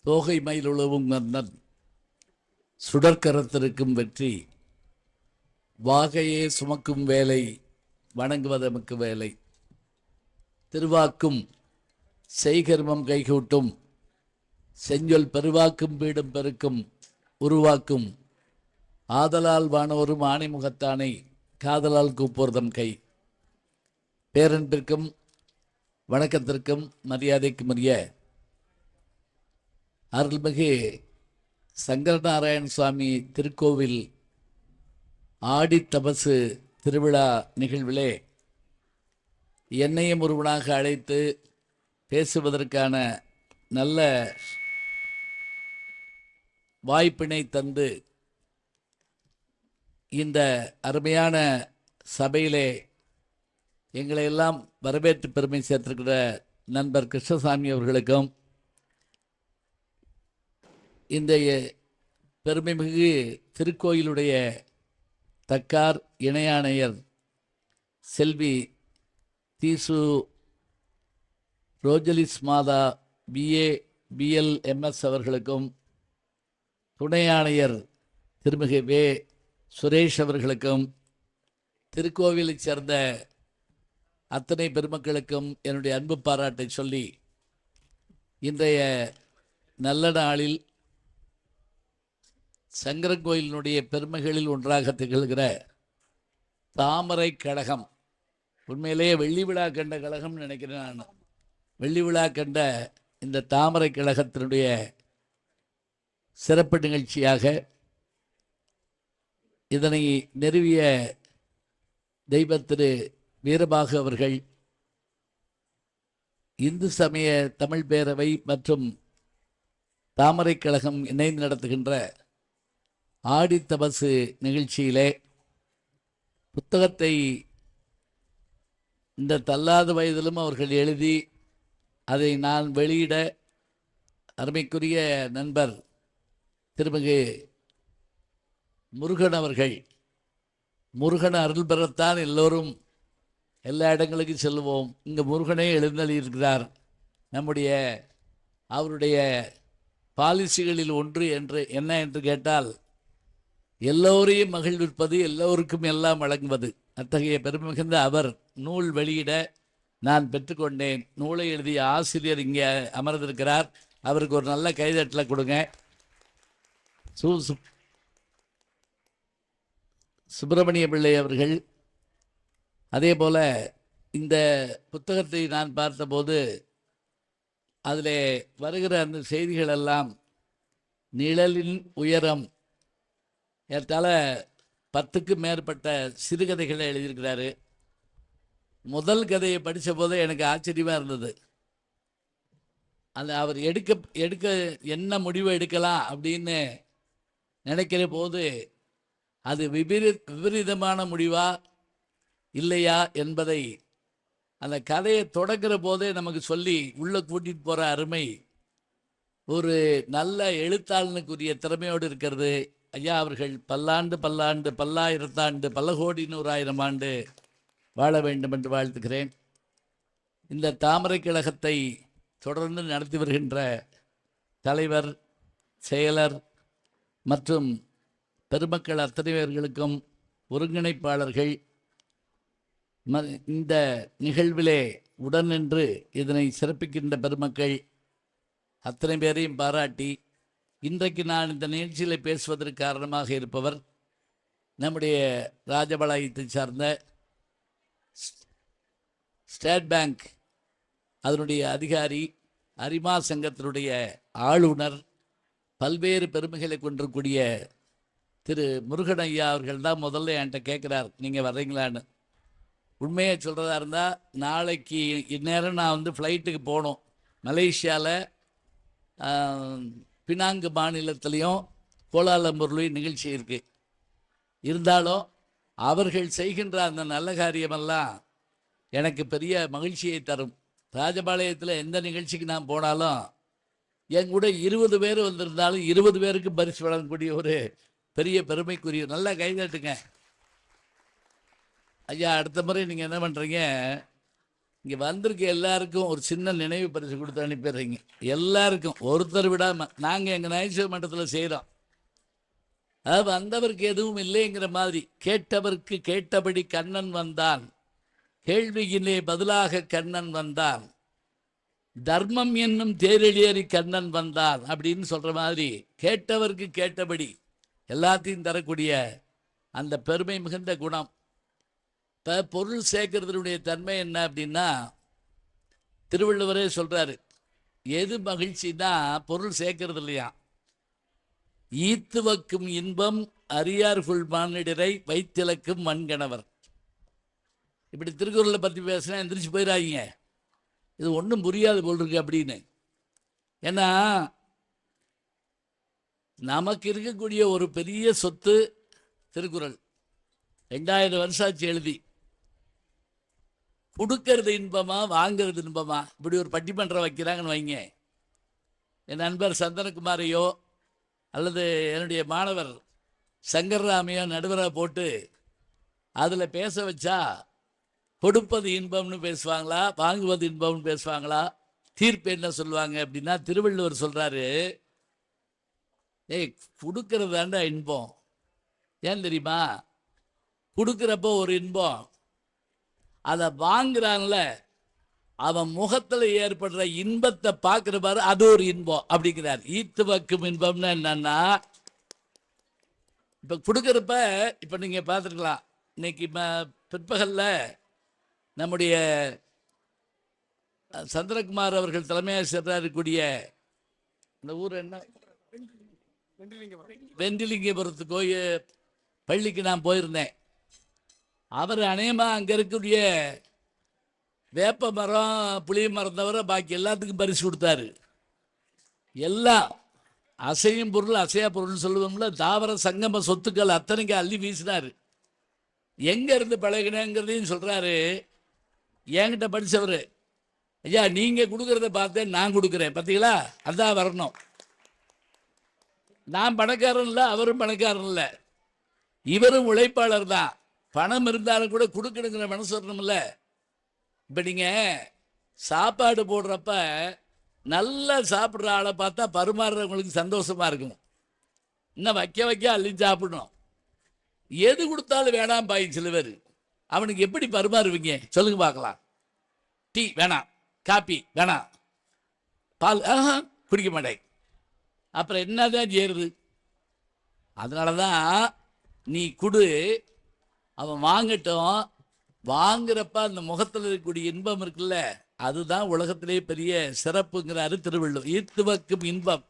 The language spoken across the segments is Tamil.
தோகை மயிலுளவும் மன்னன் சுடற்கரத்திருக்கும் வெற்றி வாகையே சுமக்கும் வேலை வணங்குவதமக்கு வேலை திருவாக்கும் செய்கர்மம் கைகூட்டும் செஞ்சொல் பெருவாக்கும் பீடும் பெருக்கும் உருவாக்கும் ஆதலால் வானோரும் ஆணைமுகத்தானை காதலால் கூப்போர்தம் கை. பேரன்பிற்கும் வணக்கத்திற்கும் மரியாதைக்கும் உரிய அருள்மிகு சங்கரநாராயண சுவாமி திருக்கோவில் ஆடி தபசு திருவிழா நிகழ்விலே என்னையும் ஒருவனாக அழைத்து பேசுவதற்கான நல்ல வாய்ப்பினை தந்து இந்த அருமையான சபையிலே எங்களை எல்லாம் வரவேற்று பெருமை சேர்த்திருக்கிற நண்பர் கிருஷ்ணசாமி அவர்களுக்கும் இந்த பெருமைமிகு திருக்கோயிலுடைய தக்கார் இணையாணையர் செல்வி தீசு ரோஜலிஸ் மாதா BA BL MS அவர்களுக்கும் துணை ஆணையர் திருமிகு வே சுரேஷ் அவர்களுக்கும் திருக்கோவிலைச் சேர்ந்த அத்தனை பெருமக்களுக்கும் என்னுடைய அன்பு பாராட்டை சொல்லி இன்றைய நல்ல நாளில் சங்கரங்கோயிலினுடைய பெருமைகளில் ஒன்றாக திகழ்கிற தாமரை கழகம், உண்மையிலேயே வெள்ளி விழா கண்ட கழகம்னு நினைக்கிறேன் நான். வெள்ளி விழா கண்ட இந்த தாமரை கழகத்தினுடைய சிறப்பு நிகழ்ச்சியாக இதனை நிறுவிய தெய்வ திரு வீரபாகு அவர்கள், இந்து சமய தமிழ் பேரவை மற்றும் தாமரை கழகம் இணைந்து நடத்துகின்ற ஆடி தபசு நிகழ்ச்சியிலே புத்தகத்தை இந்த தள்ளாத வயதிலும் அவர்கள் எழுதி அதை நான் வெளியிட அருமைக்குரிய நண்பர் திருமிகு முருகன் அவர்கள், முருகன் அருள் பெறத்தான் எல்லோரும் எல்லா இடங்களுக்கும் செல்வோம், இங்கே முருகனே எழுந்தள்ளியிருக்கிறார், நம்முடைய அவருடைய பாலிசிகளில் ஒன்று என்ன என்று கேட்டால் எல்லோரையும் மகிழ்விப்பது, எல்லோருக்கும் எல்லாம் வழங்குவது. அத்தகைய பெருமை மிகுந்த அவர் நூல் வெளியிட நான் பெற்றுக்கொண்டேன். நூலை எழுதிய ஆசிரியர் இங்கே அமர்ந்திருக்கிறார், அவருக்கு ஒரு நல்ல கைதட்டலை கொடுங்க. சுப்பிரமணிய பிள்ளை அவர்கள். அதே போல் இந்த புத்தகத்தை நான் பார்த்தபோது அதில் வருகிற அந்த செய்திகளெல்லாம் நிழலின் உயரம், ஏற்றால 10க்கும் மேற்பட்ட சிறுகதைகளை எழுதியிருக்கிறாரு. முதல் கதையை படித்த போது எனக்கு ஆச்சரியமாக இருந்தது. அந்த அவர் எடுக்க என்ன முடிவு எடுக்கலாம் அப்படின்னு நினைக்கிற போது அது விபரீதமான முடிவா இல்லையா என்பதை அந்த கதையை தொடங்குற போதே நமக்கு சொல்லி உள்ளே கூட்டிகிட்டு போகிற அருமை ஒரு நல்ல எழுத்தாளனுக்குரிய திறமையோடு இருக்கிறது. ஐயா அவர்கள் பல்லாண்டு பல்லாண்டு பல்லாயிரத்தாண்டு பல கோடி 100,000 ஆண்டு வாழ வேண்டும் என்று வாழ்த்துகிறேன். இந்த தாமரை கழகத்தை தொடர்ந்து நடத்தி வருகின்ற தலைவர், செயலர் மற்றும் பெருமக்கள் அத்தனை பேர்களுக்கும், ஒருங்கிணைப்பாளர்கள், இந்த நிகழ்விலே உடன் நின்று இதனை சிறப்பிக்கின்ற பெருமக்கள் அத்தனை பேரையும் பாராட்டி, இன்றைக்கு நான் இந்த நிகழ்ச்சியில் பேசுவதற்கு காரணமாக இருப்பவர் நம்முடைய ராஜபாளையத்தை சார்ந்த ஸ்டேட் பேங்க் அதனுடைய அதிகாரி, அரிமா சங்கத்தினுடைய ஆளுநர், பல்வேறு பெருமைகளை கொண்டிருக்கூடிய திரு முருகன் ஐயா அவர்கள் தான் முதல்ல என்கிட்ட கேட்குறார், நீங்கள் வர்றீங்களான்னு. உண்மையை சொல்கிறதா இருந்தால் நாளைக்கு இந்நேரம் நான் ஃப்ளைட்டுக்கு போகணும். மலேசியாவில் பினாங்கு மாநிலத்திலையும் கோலாலம்பூர்லேயும் நிகழ்ச்சி இருக்குது. இருந்தாலும் அவர்கள் செய்கின்ற அந்த நல்ல காரியமெல்லாம் எனக்கு பெரிய மகிழ்ச்சியை தரும். ராஜபாளையத்தில் எந்த நிகழ்ச்சிக்கு நான் போனாலும் என் கூட 20 பேர் வந்திருந்தாலும் 20 பேருக்கு பரிசு வழங்கக்கூடிய ஒரு பெரிய பெருமைக்குரிய, நல்லா கைதட்டுங்க ஐயா. அடுத்த முறை நீங்கள் என்ன பண்ணுறீங்க, இங்கே வந்திருக்க எல்லாருக்கும் ஒரு சின்ன நினைவு பரிசு கொடுத்து அனுப்பிடுறீங்க. எல்லாருக்கும் ஒருத்தர் விடாமல். நாங்கள் எங்கள் நகைச்சுவை மன்றத்தில் செய்கிறோம். அது வந்தவருக்கு எதுவும் இல்லைங்கிற மாதிரி, கேட்டவருக்கு கேட்டபடி கண்ணன் வந்தான், கேள்வியிலே பதிலாக கண்ணன் வந்தான், தர்மம் என்னும் தேரெளியேறி கண்ணன் வந்தான் அப்படின்னு சொல்கிற மாதிரி கேட்டவருக்கு கேட்டபடி எல்லாத்தையும் தரக்கூடிய அந்த பெருமை மிகுந்த குணம். இப்போ பொருள் சேர்க்கறதுடைய தன்மை என்ன அப்படின்னா, திருவள்ளுவரே சொல்கிறாரு, எது மகிழ்ச்சின்னா பொருள் சேர்க்கறது இல்லையா. ஈத்துவக்கும் இன்பம் அரியார்குள் மானிடரை வைத்திலக்கும் மண்கணவர். இப்படி திருக்குறளை பற்றி பேசினா எந்திரிச்சு போயிடாதீங்க, இது ஒன்றும் புரியாது போல் இருக்கு அப்படின்னு. ஏன்னா நமக்கு இருக்கக்கூடிய ஒரு பெரிய சொத்து திருக்குறள். 2000 வருஷாச்சு எழுதி. கொடுக்கறது இன்பமா வாங்கிறது இன்பமா, இப்படி ஒரு பட்டிமன்றம் வைக்கிறாங்கன்னு வைங்க. என் நண்பர் சந்தனகுமாரையோ அல்லது என்னுடைய மாணவர் சங்கர்ராமையோ நடுவராக போட்டு அதில் பேச வச்சா கொடுப்பது இன்பம்னு பேசுவாங்களா, வாங்குவது இன்பம்னு பேசுவாங்களா? தீர்ப்பு என்ன சொல்லுவாங்க அப்படின்னா, திருவள்ளுவர் சொல்கிறாரு, ஏய் கொடுக்கறது தாண்டா இன்பம். ஏன் தெரியுமா? கொடுக்குறப்போ ஒரு இன்பம், அதை வாங்குறான்ல அவன் முகத்தில் ஏற்படுற இன்பத்தை பார்க்குற பாரு, அது ஒரு இன்பம் அப்படிங்கிறார். ஈத்து வக்கும் இன்பம்னா என்னன்னா, இப்போ கொடுக்குறப்ப இப்போ நீங்கள் பார்த்துருக்கலாம், இன்னைக்கு பிற்பகலில் நம்முடைய சந்திரகுமார் அவர்கள் தலைமையாசிரியராக இருக்கக்கூடிய இந்த ஊர் என்ன, வெண்டிலிங்கபுரத்து கோயில் பள்ளிக்கு நான் போயிருந்தேன். அவர் அநேகமாக அங்கே இருக்கக்கூடிய வேப்ப மரம் புளிய மரம் தவிர பாக்கி எல்லாத்துக்கும் பரிசு கொடுத்தாரு. எல்லாம் அசையும் பொருள் அசையா பொருள் சொல்லுவோம்ல, தாவர சங்கம சொத்துக்கள் அத்தனைக்கு அள்ளி வீசினார். எங்கே இருந்து பழகினேங்கிறதையும் சொல்கிறாரு. என்கிட்ட படித்தவர், ஐயா நீங்கள் கொடுக்குறத பார்த்தேன் நான் கொடுக்குறேன் பார்த்தீங்களா, அதான் வரணும். நான் பணக்காரன் இல்லை, அவரும் பணக்காரன் இல்லை, இவரும் உழைப்பாளர் தான். பணம் இருந்தாலும் கூட கொடுக்கணுங்கிற மனசு வரணும்ல. இப்போ நீங்கள் சாப்பாடு போடுறப்ப நல்லா சாப்பிட்ற ஆளை பார்த்தா பரிமாறுறவங்களுக்கு சந்தோஷமாக இருக்கும். இன்னும் வைக்க வைக்க அள்ளி சாப்பிடணும். எது கொடுத்தாலும் வேணாம் பாய் சில பேர். அவனுக்கு எப்படி பரிமாறுவீங்க சொல்லுங்க பார்க்கலாம்? டீ வேணாம், காப்பி வேணாம், பால் குடிக்க மாட்டேன், அப்புறம் என்னதான் செய்யறது? அதனால தான் நீ கொடு, அவன் வாங்கட்டும். வாங்குறப்ப அந்த முகத்தில் இருக்கக்கூடிய இன்பம் இருக்குல்ல, அதுதான் உலகத்திலே பெரிய சிறப்புங்கிறாரு திருவள்ளுவர். ஈத்துவக்கும் இன்பம்.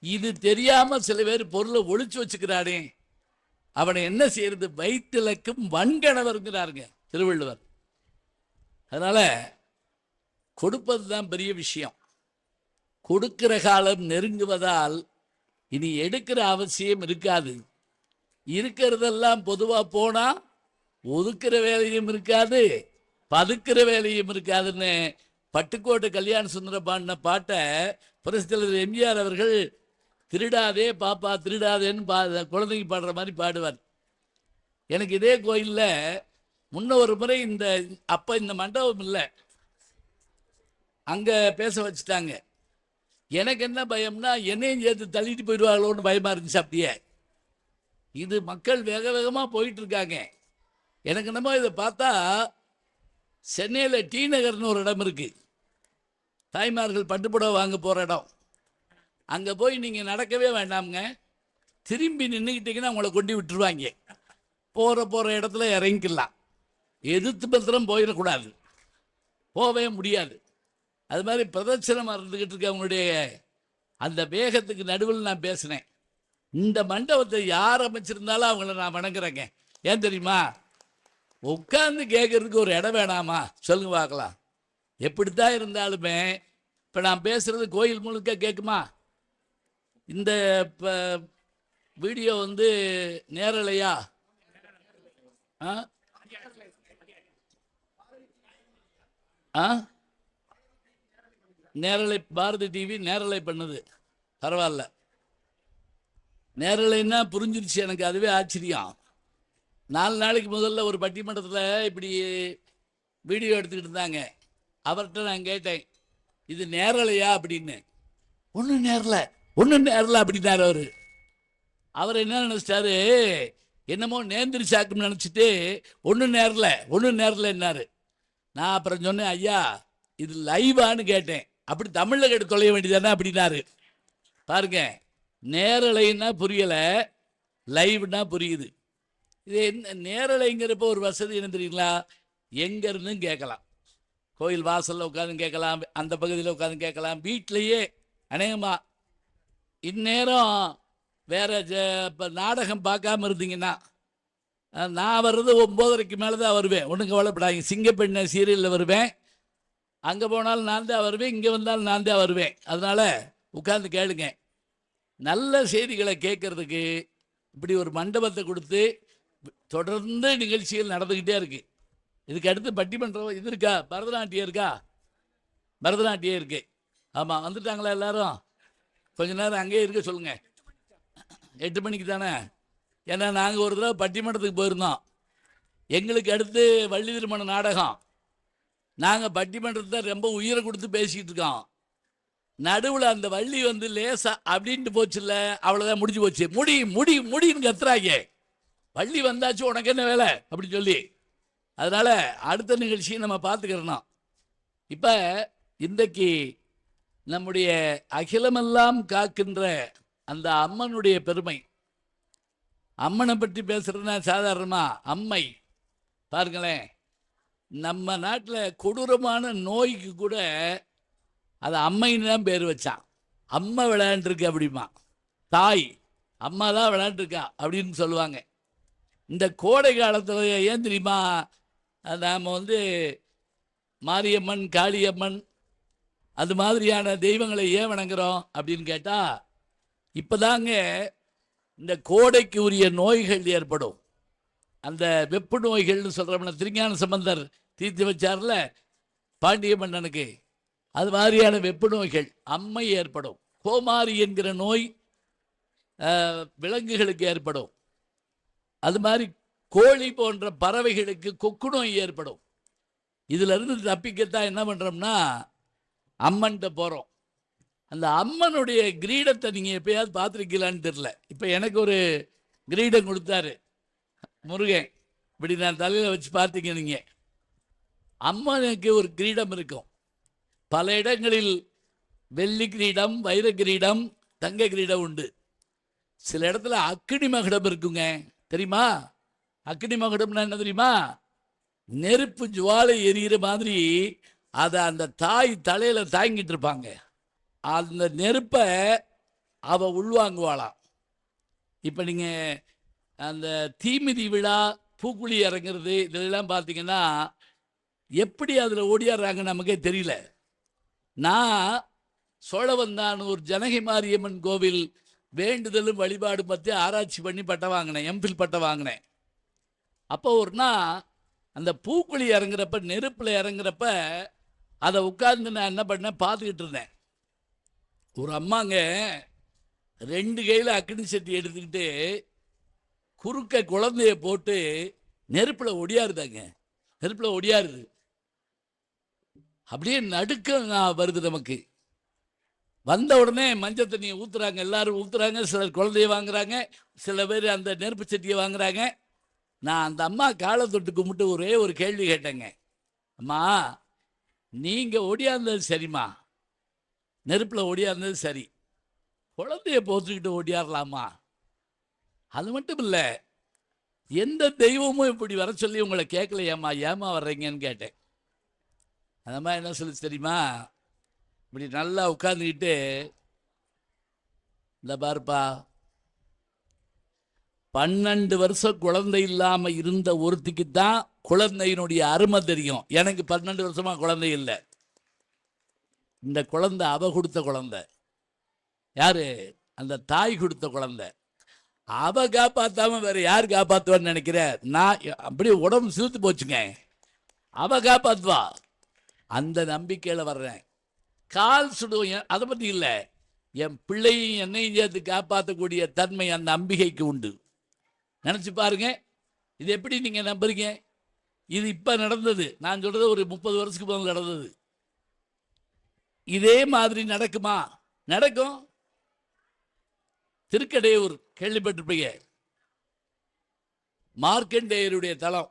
இது தெரியாம சில பேர் பொருளை ஒழிச்சு வச்சுக்கிறானே, அவனை என்ன செய்யறது? வைத்திலக்கும் வன்கணவர்ங்கிறாருங்க திருவள்ளுவர். அதனால கொடுப்பது தான் பெரிய விஷயம். கொடுக்கிற காலம் நெருங்குவதால் இனி எடுக்கிற அவசியம் இருக்காது. இருக்கிறதெல்லாம் பொதுவாக போனால் ஒதுக்கிற வேலையும் இருக்காது, பதுக்கிற வேலையும் இருக்காதுன்னு பட்டுக்கோட்டை கல்யாண சுந்தர பாடின பாட்டை பிரசித்தலைவர் எம்ஜிஆர் அவர்கள் திருடாதே பாப்பா திருடாதேன்னு குழந்தைங்க பாடுற மாதிரி பாடுவார். எனக்கு இதே கோயிலில் முன்ன ஒரு முறை அப்போ இந்த மண்டபம் இல்லை, அங்கே பேச வச்சுட்டாங்க. எனக்கு என்ன பயம்னா, என்னையும் சேர்த்து தள்ளிட்டு போயிடுவாங்களோன்னு பயமாக இருந்துச்சு. அப்படியே இது மக்கள் வேக வேகமாக போயிட்டு இருக்காங்க. எனக்கு என்னமோ இதை பார்த்தா சென்னையில் டி நகர்னு ஒரு இடம் இருக்குது, தாய்மார்கள் பட்டுப்புடவை வாங்க போகிற இடம். அங்கே போய் நீங்கள் நடக்கவே வேண்டாமுங்க, திரும்பி நின்றுக்கிட்டீங்கன்னா உங்களை கொண்டு விட்டுருவாங்க. போகிற இடத்துல இறங்கிக்கலாம், எதிர்த்து பத்திரம் போயிடக்கூடாது, போகவே முடியாது. அது மாதிரி பிரதட்சணமாக இருந்துக்கிட்டு இருக்க அவங்களுடைய அந்த வேகத்துக்கு நடுவில் நான் பேசினேன். இந்த மண்டபத்தை யார் அமைச்சிருந்தாலும் அவங்கள நான் வணங்குறேங்க. ஏன் தெரியுமா? உட்கார்ந்து கேட்கறதுக்கு ஒரு இடம் வேணாமா சொல்லுங்க பார்க்கலாம். எப்படித்தான் இருந்தாலுமே இப்போ நான் பேசுறது கோயில் முழுக்க கேட்குமா? இந்த வீடியோ நேரலையா? நேரலை பாரதி டிவி நேரலை பண்ணுது, பரவாயில்ல. நேரலைன்னா புரிஞ்சிருச்சு எனக்கு, அதுவே ஆச்சரியம். 4 நாளைக்கு முதல்ல ஒரு பட்டிமன்றத்தில் இப்படி வீடியோ எடுத்துக்கிட்டு இருந்தாங்க. அவர்கிட்ட நான் கேட்டேன், இது நேரலையா அப்படின்னு. ஒன்றும் நேரல, ஒன்றும் நேரல அப்படின்னாரு அவர். அவர் என்ன நினச்சிட்டாரு, என்னமோ நேந்திரி சாக்குன்னு நினச்சிட்டு ஒன்றும் நேரல, ஒன்றும் நேரலன்னாரு. நான் அப்புறம் சொன்னேன், ஐயா இது லைவான்னு கேட்டேன். அப்படி தமிழில் கேட்டு தொலைய வேண்டியதானே அப்படின்னாரு. பாருங்க, நேரலைன்னா புரியலை, லைவ்னா புரியுது. இது என்ன நேரலைங்கிறப்போ ஒரு வசதி என்ன தெரியுங்களா, எங்கேருந்தும் கேட்கலாம். கோயில் வாசலில் உட்காந்து கேட்கலாம், அந்த பகுதியில் உட்காந்து கேட்கலாம், வீட்டிலையே அநேகமாக. இந்நேரம் வேற இப்போ நாடகம் பார்க்காம இருந்தீங்கன்னா, நான் வர்றது 9:30 மேலே தான் வருவேன். ஒன்றும் கவலைப்படாதீங்க. சிங்கப்பெண்ணை சீரியலில் வருவேன், அங்கே போனாலும் நான் தான் வருவேன், இங்கே வந்தாலும் நான் தான் வருவேன். அதனால் உட்காந்து கேளுங்க. நல்ல செய்திகளை கேட்கறதுக்கு இப்படி ஒரு மண்டபத்தை கொடுத்து தொடர்ந்து நிகழ்ச்சிகள் நடந்துக்கிட்டே இருக்கு. இதுக்கு அடுத்து பட்டிமன்றம் இது இருக்கா, பரதநாட்டியம் இருக்கா, பரதநாட்டியம் இருக்கு. ஆமாம், வந்துட்டாங்களா எல்லாரும்? கொஞ்ச நேரம் அங்கேயே இருக்க சொல்லுங்கள். 8 மணிக்கு தானே? ஏன்னா நாங்கள் ஒரு தடவை பட்டிமன்றத்துக்கு போயிருந்தோம். எங்களுக்கு அடுத்து வள்ளி திருமண நாடகம். நாங்கள் பட்டிமன்றத்தை ரொம்ப உயிரை கொடுத்து பேசிக்கிட்டு இருக்கோம். நடுவில் அந்த வள்ளி வந்து லேசா அப்படின்ட்டு போச்சுல்ல, அவ்வளோதான், முடிஞ்சு போச்சு. முடி முடி முடின்னு கத்துறாங்க. வள்ளி வந்தாச்சு, உனக்கு என்ன வேலை அப்படின்னு சொல்லி. அதனால் அடுத்த நிகழ்ச்சியை நம்ம பார்த்துக்கிறோம். இப்போ இன்றைக்கு நம்முடைய அகிலமெல்லாம் காக்கின்ற அந்த அம்மனுடைய பெருமை. அம்மனை பற்றி பேசுறதுனா சாதாரணமா, அம்மை பாருங்களேன், நம்ம நாட்டில் கொடூரமான நோய்க்கு கூட அது அம்மைன்னு தான் பேர் வச்சான். அம்மா விளையாண்டுருக்கு அப்படிமா, தாய் அம்மா தான் விளையாண்டுருக்கா அப்படின்னு சொல்லுவாங்க. இந்த கோடை காலத்தில் ஏன் தெரியுமா நாம் வந்து மாரியம்மன், காளியம்மன் அது மாதிரியான தெய்வங்களை ஏன் வணங்குறோம் அப்படின்னு கேட்டால், இப்போதாங்க இந்த கோடைக்கு உரிய நோய்கள் ஏற்படும். அந்த வெப்பு நோய்கள்னு சொல்கிறோம்னா, திருஞான சம்பந்தர் தீர்த்து வச்சார்ல பாண்டிய மன்னனுக்கு, அது மாதிரியான வெப்பு நோய்கள் அம்மை ஏற்படும். கோமாரி என்கிற நோய் விலங்குகளுக்கு ஏற்படும். அது மாதிரி கோழி போன்ற பறவைகளுக்கு கொக்கு நோய் ஏற்படும். இதிலிருந்து தப்பிக்கத்தான் என்ன பண்ணுறோம்னா அம்மன்கிட்ட போகிறோம். அந்த அம்மனுடைய கிரீடத்தை நீங்கள் எப்பயாவது பார்த்துருக்கீங்களான்னு தெரில. இப்போ எனக்கு ஒரு கிரீடம் கொடுத்தாரு முருகன், இப்படி நான் தலையில் வச்சு பார்த்தீங்க நீங்கள். அம்மனுக்கு ஒரு கிரீடம் இருக்கும். பல இடங்களில் வெள்ளி கிரீடம், வைர கிரீடம், தங்க கிரீடம் உண்டு. சில இடத்துல அக்கினி மகுடம் இருக்குங்க, தெரியுமா? அக்கினி மகுடம்னா என்ன தெரியுமா? நெருப்பு ஜுவாலை எரியிற மாதிரி அதை அந்த தாய் தலையில் தாங்கிட்டு இருப்பாங்க. அந்த நெருப்பை அவ உள்வாங்குவாளாம். இப்போ நீங்கள் அந்த தீமிதி விழா, பூக்குழி இறங்குறது, இதெல்லாம் பார்த்தீங்கன்னா எப்படி அதில் ஓடியாடுறாங்க நமக்கே தெரியல. நான் சோழவந்தானூர் ஜனகி மாரியம்மன் கோவில் வேண்டுதலும் வழிபாடு பற்றி ஆராய்ச்சி பண்ணி பட்டம் வாங்கினேன், எம்பில் பட்டம் வாங்கினேன். அப்போ ஒரு நாள் அந்த பூக்குழி இறங்குறப்ப, நெருப்பில் இறங்குறப்ப அதை உட்கார்ந்து நான் என்ன பண்ணேன், பார்த்துக்கிட்டு இருந்தேன். ஒரு அம்மாங்க 2 கையில் அக்கினி சட்டி எடுத்துக்கிட்டு குறுக்க குழந்தைய போட்டு நெருப்பில் ஒடியாருதாங்க. நெருப்பில் ஒடியாருது. அப்படியே நடுக்கம் வருது நமக்கு. வந்த உடனே மஞ்சள் தண்ணியை ஊற்றுறாங்க, எல்லாரும் ஊற்றுறாங்க. சிலர் குழந்தைய வாங்குறாங்க, சில பேர் அந்த நெருப்பு சட்டியை வாங்குறாங்க. நான் அந்த அம்மா காலை தொட்டு கும்பிட்டு ஒரே ஒரு கேள்வி கேட்டேங்க. அம்மா, நீங்கள் ஒடியாந்தது சரிம்மா, நெருப்பில் ஒடியாந்தது சரி, குழந்தைய போத்துக்கிட்டு ஓடியாரலாமா? அது மட்டும் இல்லை, எந்த தெய்வமும் இப்படி வர சொல்லி உங்களை கேட்கலையாம்மா, ஏமா வர்றீங்கன்னு கேட்டேன். அந்த மாதிரி என்ன சொல்லி தெரியுமா, இப்படி நல்லா உட்காந்துக்கிட்டு, இந்த பாருப்பா, 12 வருஷம் குழந்தை இல்லாமல் இருந்த ஒருத்திக்கு தான் குழந்தையினுடைய அருமை தெரியும். எனக்கு 12 வருஷமாக குழந்தை இல்லை. இந்த குழந்தை அவ கொடுத்த குழந்தை. யாரு? அந்த தாய் கொடுத்த குழந்தை. அவ காப்பாற்றாம வேற யார் காப்பாற்றுவான்னு நினைக்கிற? நான் அப்படியே உடம்பு சிலுத்து போச்சுங்க. அவ காப்பாற்றுவா, அந்த நம்பிக்கையில் வர்றேன். கால் சுடுவேன், அதை பற்றி இல்லை, என் பிள்ளையும் என்னையும் சேர்த்து காப்பாற்றக்கூடிய தன்மை அந்த அம்பிகைக்கு உண்டு. நினச்சி பாருங்க, இது எப்படி நீங்கள் நம்புறீங்க? இது இப்போ நடந்தது, நான் சொல்கிறது ஒரு 30 வருஷத்துக்கு முதல்ல நடந்தது. இதே மாதிரி நடக்குமா? நடக்கும். திருக்கடையூர் கேள்விப்பட்டிருப்பீங்க, மார்க்கண்டேயருடைய தலம்.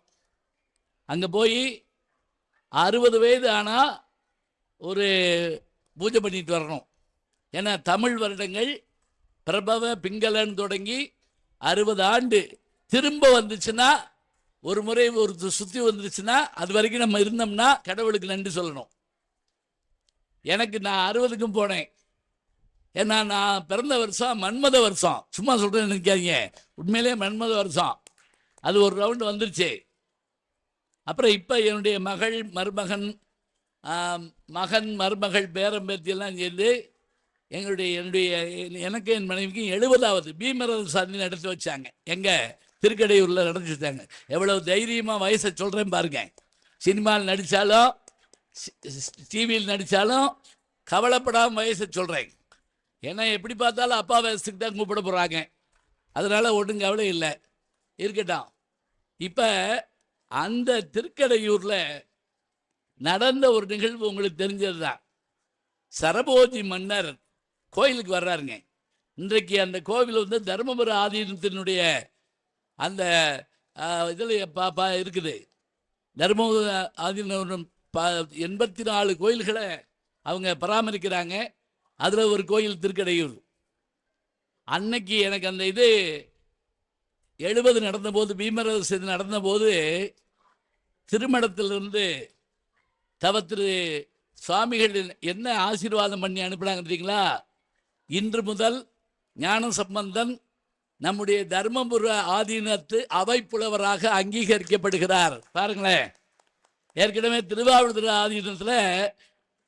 அங்கே போய் 60 வயது ஆனால் ஒரு பூஜை பண்ணிட்டு வரணும். ஏன்னா தமிழ் வருடங்கள் பிரபவ பிங்களன்னு தொடங்கி 60 ஆண்டு திரும்ப வந்துச்சுன்னா, ஒரு முறை ஒரு சுற்றி வந்துருச்சுன்னா, அது வரைக்கும் நம்ம இருந்தோம்னா கடவுளுக்கு நன்றி சொல்லணும். எனக்கு நான் 60க்கும் போனேன். ஏன்னா நான் பிறந்த வருஷம் மன்மத வருஷம். சும்மா சொல்கிறேன்னு நினைக்காதீங்க, உண்மையிலே மன்மத வருஷம். அது ஒரு ரவுண்டு வந்துருச்சு. அப்புறம் இப்போ என்னுடைய மகள் மருமகன் மகன் மருமகள் பேரம்பேத்தியெல்லாம் சேர்ந்து என்னுடைய எனக்கு என் மனைவிக்கும் 70வது பீமரத சாதனை நடத்தி வச்சாங்க. எங்கே திருக்கடையூரில் நடத்தி வச்சாங்க. எவ்வளோ தைரியமாக வயசை சொல்கிறேன் பாருங்க. சினிமாவில் நடித்தாலும் டிவியில் நடித்தாலும் கவலைப்படாமல் வயசை சொல்கிறேன். ஏன்னா எப்படி பார்த்தாலும் அப்பா வயசுக்கு தான் கூப்பிட போகிறாங்க. அதனால் ஒன்றும் கவலை இல்லை, இருக்கட்டும். இப்போ அந்த திருக்கடையூரில் நடந்த ஒரு நிகழ்வு உங்களுக்கு தெரிஞ்சது தான். சரபோஜி மன்னர் கோயிலுக்கு வர்றாருங்க. இன்றைக்கு அந்த கோவில் வந்து தருமபுர ஆதீனத்தினுடைய அந்த இதில் இருக்குது. தருமபுர ஆதீனம் 84 கோயில்களை அவங்க பராமரிக்கிறாங்க. அதில் ஒரு கோயில் திருக்கடையூர். அன்னைக்கு எனக்கு அந்த இது 70 நடந்தபோது, பீமரசு நடந்தபோது, திருமணத்திலிருந்து திரு சுவாமிகள் என்ன ஆசீர்வாதம் பண்ணி அனுப்பினாங்க தெரியுங்களா? இன்று முதல் ஞான சம்பந்தன் நம்முடைய தர்மபுர ஆதீனத்து அவை புலவராக அங்கீகரிக்கப்படுகிறார். பாருங்களேன், ஏற்கனவே திருவாவூர் ஆதீனத்தில்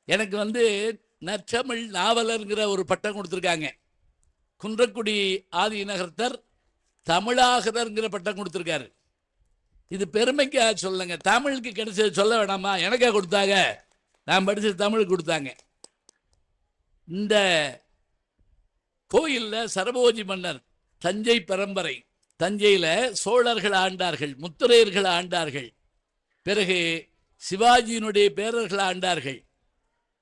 எனக்கு வந்து நற்றமிழ் நாவலருங்கிற ஒரு பட்டம் கொடுத்துருக்காங்க. குன்றக்குடி ஆதீனகர்த்தர் தமிழாகதர்ங்கிற பட்டம் கொடுத்துருக்காரு. இது பெருமைக்காக சொல்லுங்க, தமிழுக்கு கிடைச்சது சொல்ல வேணாமா? எனக்கா கொடுத்தாங்க, நான் படித்தது தமிழுக்கு கொடுத்தாங்க. இந்த கோயிலில் சரபோஜி மன்னர் தஞ்சை பரம்பரை. தஞ்சையில் சோழர்கள் ஆண்டார்கள், முத்திரையர்கள் ஆண்டார்கள், பிறகு சிவாஜியினுடைய பேரர்கள் ஆண்டார்கள்.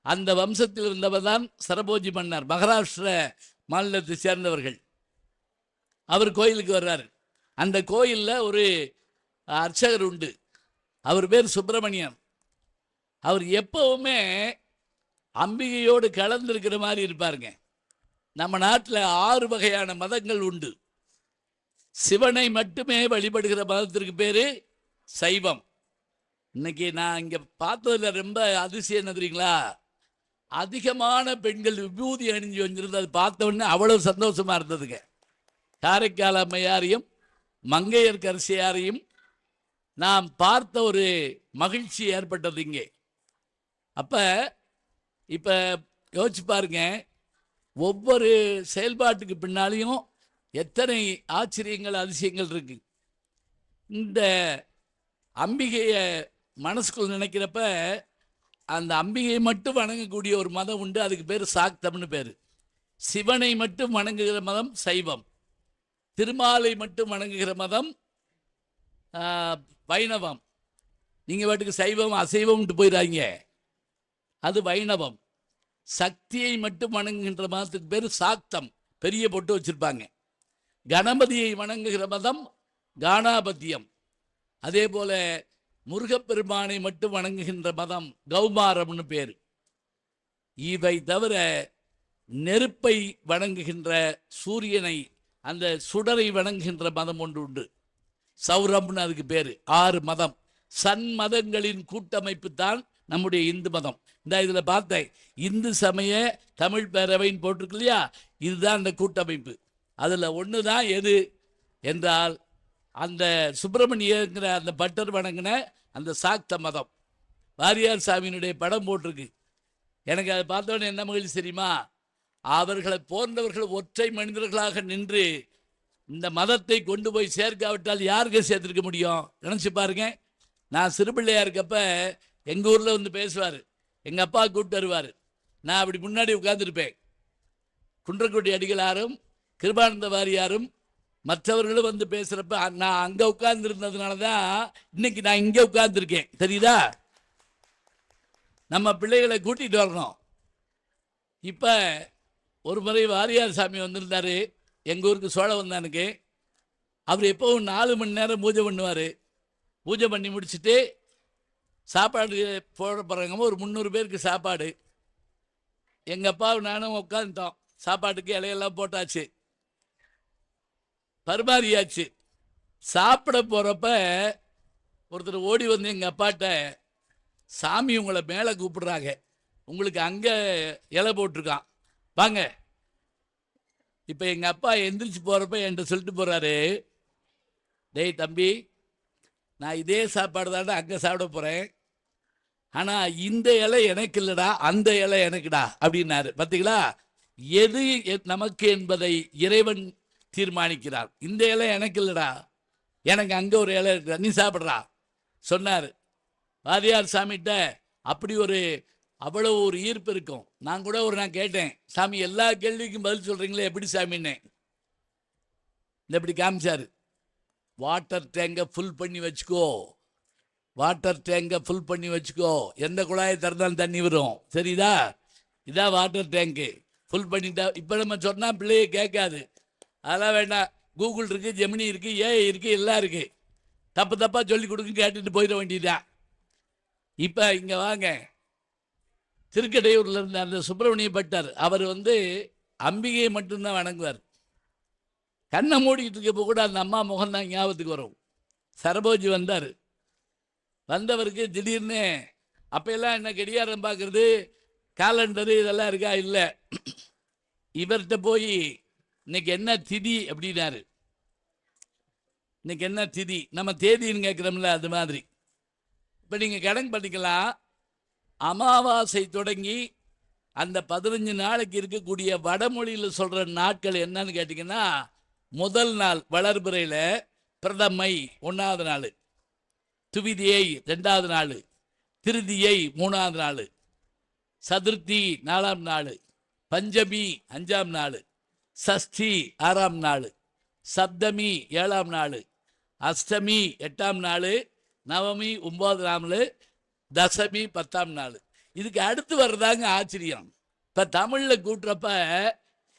அந்த வம்சத்தில் இருந்தவர் தான் சரபோஜி மன்னர், மகாராஷ்டிர மாநிலத்தை சேர்ந்தவர்கள். அவர் கோயிலுக்கு வர்றார். அந்த கோயிலில் ஒரு அர்ச்சகர் உண்டு, அவர் பேர் சுப்பிரமணியன். அவர் எப்பவுமே அம்பிகையோடு கலந்திருக்கிற மாதிரி இருப்பாருங்க. நம்ம நாட்டில் 6 வகையான மதங்கள் உண்டு. சிவனை மட்டுமே வழிபடுகிற மதத்திற்கு பேர் சைவம். இன்னைக்கு நான் இங்கே பார்த்ததில் ரொம்ப அதிசயம் என்ன தெரியுங்களா? அதிகமான பெண்கள் விபூதி அணிஞ்சு வந்திருந்தது. அது பார்த்த உடனே அவ்வளவு சந்தோஷமாக இருந்ததுங்க. காரைக்கால் அம்மையாரையும் மங்கையர்க்கரசியாரையும் நாம் பார்த்த ஒரு மகிழ்ச்சி ஏற்பட்டது இங்கே. அப்போ இப்போ யோசிச்சு பாருங்க, ஒவ்வொரு செயல்பாட்டுக்கு பின்னாலையும் எத்தனை ஆச்சரியங்கள் அதிசயங்கள் இருக்கு. இந்த அம்பிகையை மனசுக்குள் நினைக்கிறப்ப அந்த அம்பிகையை மட்டும் வணங்கக்கூடிய ஒரு மதம் உண்டு, அதுக்கு பேர் சாக்தம்னு பேர். சிவனை மட்டும் வணங்குகிற மதம் சைவம். திருமாலை மட்டும் வணங்குகிற மதம் வைணவம். நீங்கள் வாட்டுக்கு சைவம் அசைவம்ட்டு போயிடாங்க, அது வைணவம். சக்தியை மட்டும் வணங்குகின்ற மதத்துக்கு பேர் சாக்தம், பெரிய பொட்டு வச்சிருப்பாங்க. கணபதியை வணங்குகிற மதம் கானாபத்தியம். அதே போல முருகப்பெருமானை மட்டும் வணங்குகின்ற மதம் கௌமாரம்னு பேர். இவை தவிர நெருப்பை வணங்குகின்ற, சூரியனை அந்த சுடரை வணங்குகின்ற மதம் ஒன்று உண்டு, சௌரம்னு அதுக்கு பேர். 6 மதம். சன்மதங்களின் கூட்டமைப்பு தான் நம்முடைய இந்து மதம். இந்த இதில் பார்த்தேன், இந்து சமய தமிழ் பேரவைன்னு போட்டிருக்கு இல்லையா, இதுதான் அந்த கூட்டமைப்பு. அதில் ஒன்று தான் எது என்றால் அந்த சுப்பிரமணியங்கிற அந்த பட்டர் வணங்கின அந்த சாக்த மதம். வாரியார் சாமியினுடைய படம் போட்டிருக்கு. எனக்கு அதை பார்த்தோன்னே என்ன மகிழ்ச்சி தெரியுமா? அவர்களை போன்றவர்கள் ஒற்றை மனிதர்களாக நின்று இந்த மதத்தை கொண்டு போய் சேர்க்காவிட்டால் யாருக்கு சேர்த்துருக்க முடியும்? நினச்சி பாருங்க. நான் சிறுபிள்ளையா இருக்கப்ப எங்கள் ஊரில் வந்து பேசுவார், எங்கள் அப்பா கூப்பிட்டு வருவார். நான் அப்படி முன்னாடி உட்கார்ந்துருப்பேன். குன்றக்குடி அடிகளாரும் கிருபானந்த வாரியாரும் மற்றவர்களும் வந்து பேசுகிறப்ப நான் அங்கே உட்கார்ந்துருந்ததுனால தான் இன்னைக்கு நான் இங்கே உட்கார்ந்துருக்கேன். தெரியுதா? நம்ம பிள்ளைகளை கூட்டிகிட்டு வரணும். இப்போ ஒரு முறை வாரியார் சாமி வந்திருந்தார் எங்கள் ஊருக்கு சோழவந்தானுக்கு. அவர் எப்போவும் 4 மணி நேரம் பூஜை பண்ணுவார். பூஜை பண்ணி முடிச்சுட்டு சாப்பாடு போட போகிறாங்க. ஒரு 300 பேருக்கு சாப்பாடு. எங்கள் அப்பாவும் நானும் உட்காந்துட்டோம். சாப்பாட்டுக்கு இலையெல்லாம் போட்டாச்சு, பரிமாறியாச்சு. சாப்பிட போகிறப்ப ஒருத்தர் ஓடி வந்து எங்கள் அப்பாட்ட, சாமி உங்களை மேலே கூப்பிடுறாங்க, உங்களுக்கு அங்கே இலை போட்டிருக்கான், வாங்க. இப்போ எங்கள் அப்பா எந்திரிச்சு போகிறப்ப என்கிட்ட சொல்லிட்டு போகிறாரு, டேய் தம்பி, நான் இதே சாப்பாடு தாண்டா அங்கே சாப்பிட போகிறேன், ஆனால் இந்த இலை எனக்கு இல்லைடா, அந்த இலை எனக்குடா அப்படின்னாரு. பார்த்தீங்களா, எது நமக்கு என்பதை இறைவன் தீர்மானிக்கிறார். இந்த இலை எனக்கு இல்லைடா, எனக்கு அங்கே ஒரு இலை இருக்குடா, நீ சாப்பிட்றா சொன்னார். வாரியார் சாமிகிட்ட அப்படி ஒரு அவ்வளோ ஒரு ஈர்ப்பு இருக்கும். நான் கூட நான் கேட்டேன், சாமி எல்லா கேள்விக்கும் பதில் சொல்கிறீங்களே எப்படி சாமின்னு. இந்த இப்படி காமிச்சார், வாட்டர் டேங்கை ஃபுல் பண்ணி வச்சுக்கோ, வாட்டர் டேங்கை ஃபுல் பண்ணி வச்சுக்கோ, எந்த குழாயை திறந்தாலும் தண்ணி வரும், சரிதா, இதான் வாட்டர் டேங்கு, ஃபுல் பண்ணிட்டா. இப்போ நம்ம சொன்னால் பிள்ளையே கேட்காது, அதெல்லாம் வேண்டாம், கூகுள் இருக்குது, ஜெமினி இருக்குது, ஏஐ இருக்குது, எல்லாம் இருக்குது, தப்பு தப்பாக சொல்லி கொடுக்க கேட்டுட்டு போயிட வேண்டியதான். இப்போ இங்கே வாங்க, திருக்கடையூரில் இருந்த அந்த சுப்பிரமணிய பட்டர், அவர் அம்பிகையை மட்டும்தான் வணங்குவார். கண்ணை மூடிக்கிட்டு இருக்கப்போ கூட அந்த அம்மா முகம்தான் ஞாபகத்துக்கு வரும். சரபோஜி வந்தார். வந்தவருக்கு திடீர்னு அப்போல்லாம் என்ன கடிகாரம் பார்க்குறது, காலண்டரு இதெல்லாம் இருக்கா, இல்லை. இவர்கிட்ட போய் இன்னைக்கு என்ன திதி அப்படின்னாரு. இன்னைக்கு என்ன திதி, நம்ம தேதின்னு கேட்குறோம்ல, அது மாதிரி. இப்போ நீங்கள் கணக்கு பண்ணிக்கலாம், அமாவாசை தொடங்கி அந்த 15 நாளைக்கு இருக்கக்கூடிய வடமொழியில் சொல்கிற நாட்கள் என்னன்னு கேட்டிங்கன்னா, முதல் நாள் வளர்பிறையில் பிரதமை 1வது நாள், துவிதியை 2வது நாள், திருதியை 3வது நாள், சதுர்த்தி 4ஆம் நாள், பஞ்சமி 5ஆம் நாள், சஷ்டி 6ஆம் நாள், சப்தமி 7ஆம் நாள், அஷ்டமி 8ஆம் நாள், நவமி 9ஆம் நாள், தசமி 10ஆம் நாள். இதுக்கு அடுத்து வர்றதாங்க ஆச்சரியம். இப்போ தமிழில் கூட்டுறப்ப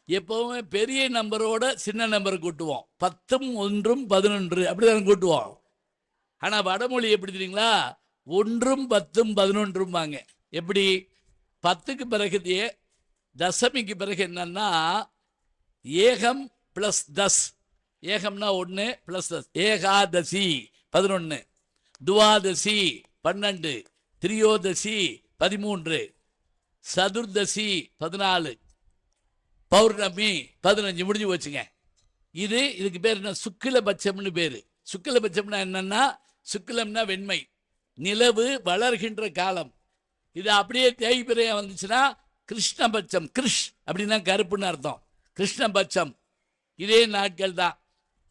எப்போவுமே பெரிய நம்பரோட சின்ன நம்பரை கூட்டுவோம், 10, 1, 11 அப்படி தானே கூட்டுவோம். ஆனால் வடமொழி எப்படி தெரியுங்களா, 1, 10, 11 எப்படி 10க்கு பிறகு தசமிக்கு பிறகு என்னன்னா ஏகம் ப்ளஸ் 10, ஏகம்னா 1 ப்ளஸ் 10, ஏகாதசி 11, துவாதசி 12, திரியோதசி 13, சதுர்தசி 14, பௌர்ணமி 15, முடிஞ்சு போச்சுங்க. இதுக்கு பேர் என்ன, சுக்கிலபட்சம்னு பேர். சுக்கிலபட்சம்னா என்னன்னா, சுக்கிலம்னா வெண்மை, நிலவு வளர்கின்ற காலம். இது அப்படியே தேய்பிரையா வந்துச்சுன்னா கிருஷ்ணபட்சம், கிருஷ் அப்படின்னா கருப்புன்னு அர்த்தம், கிருஷ்ணபட்சம். இதே நாட்கள் தான்.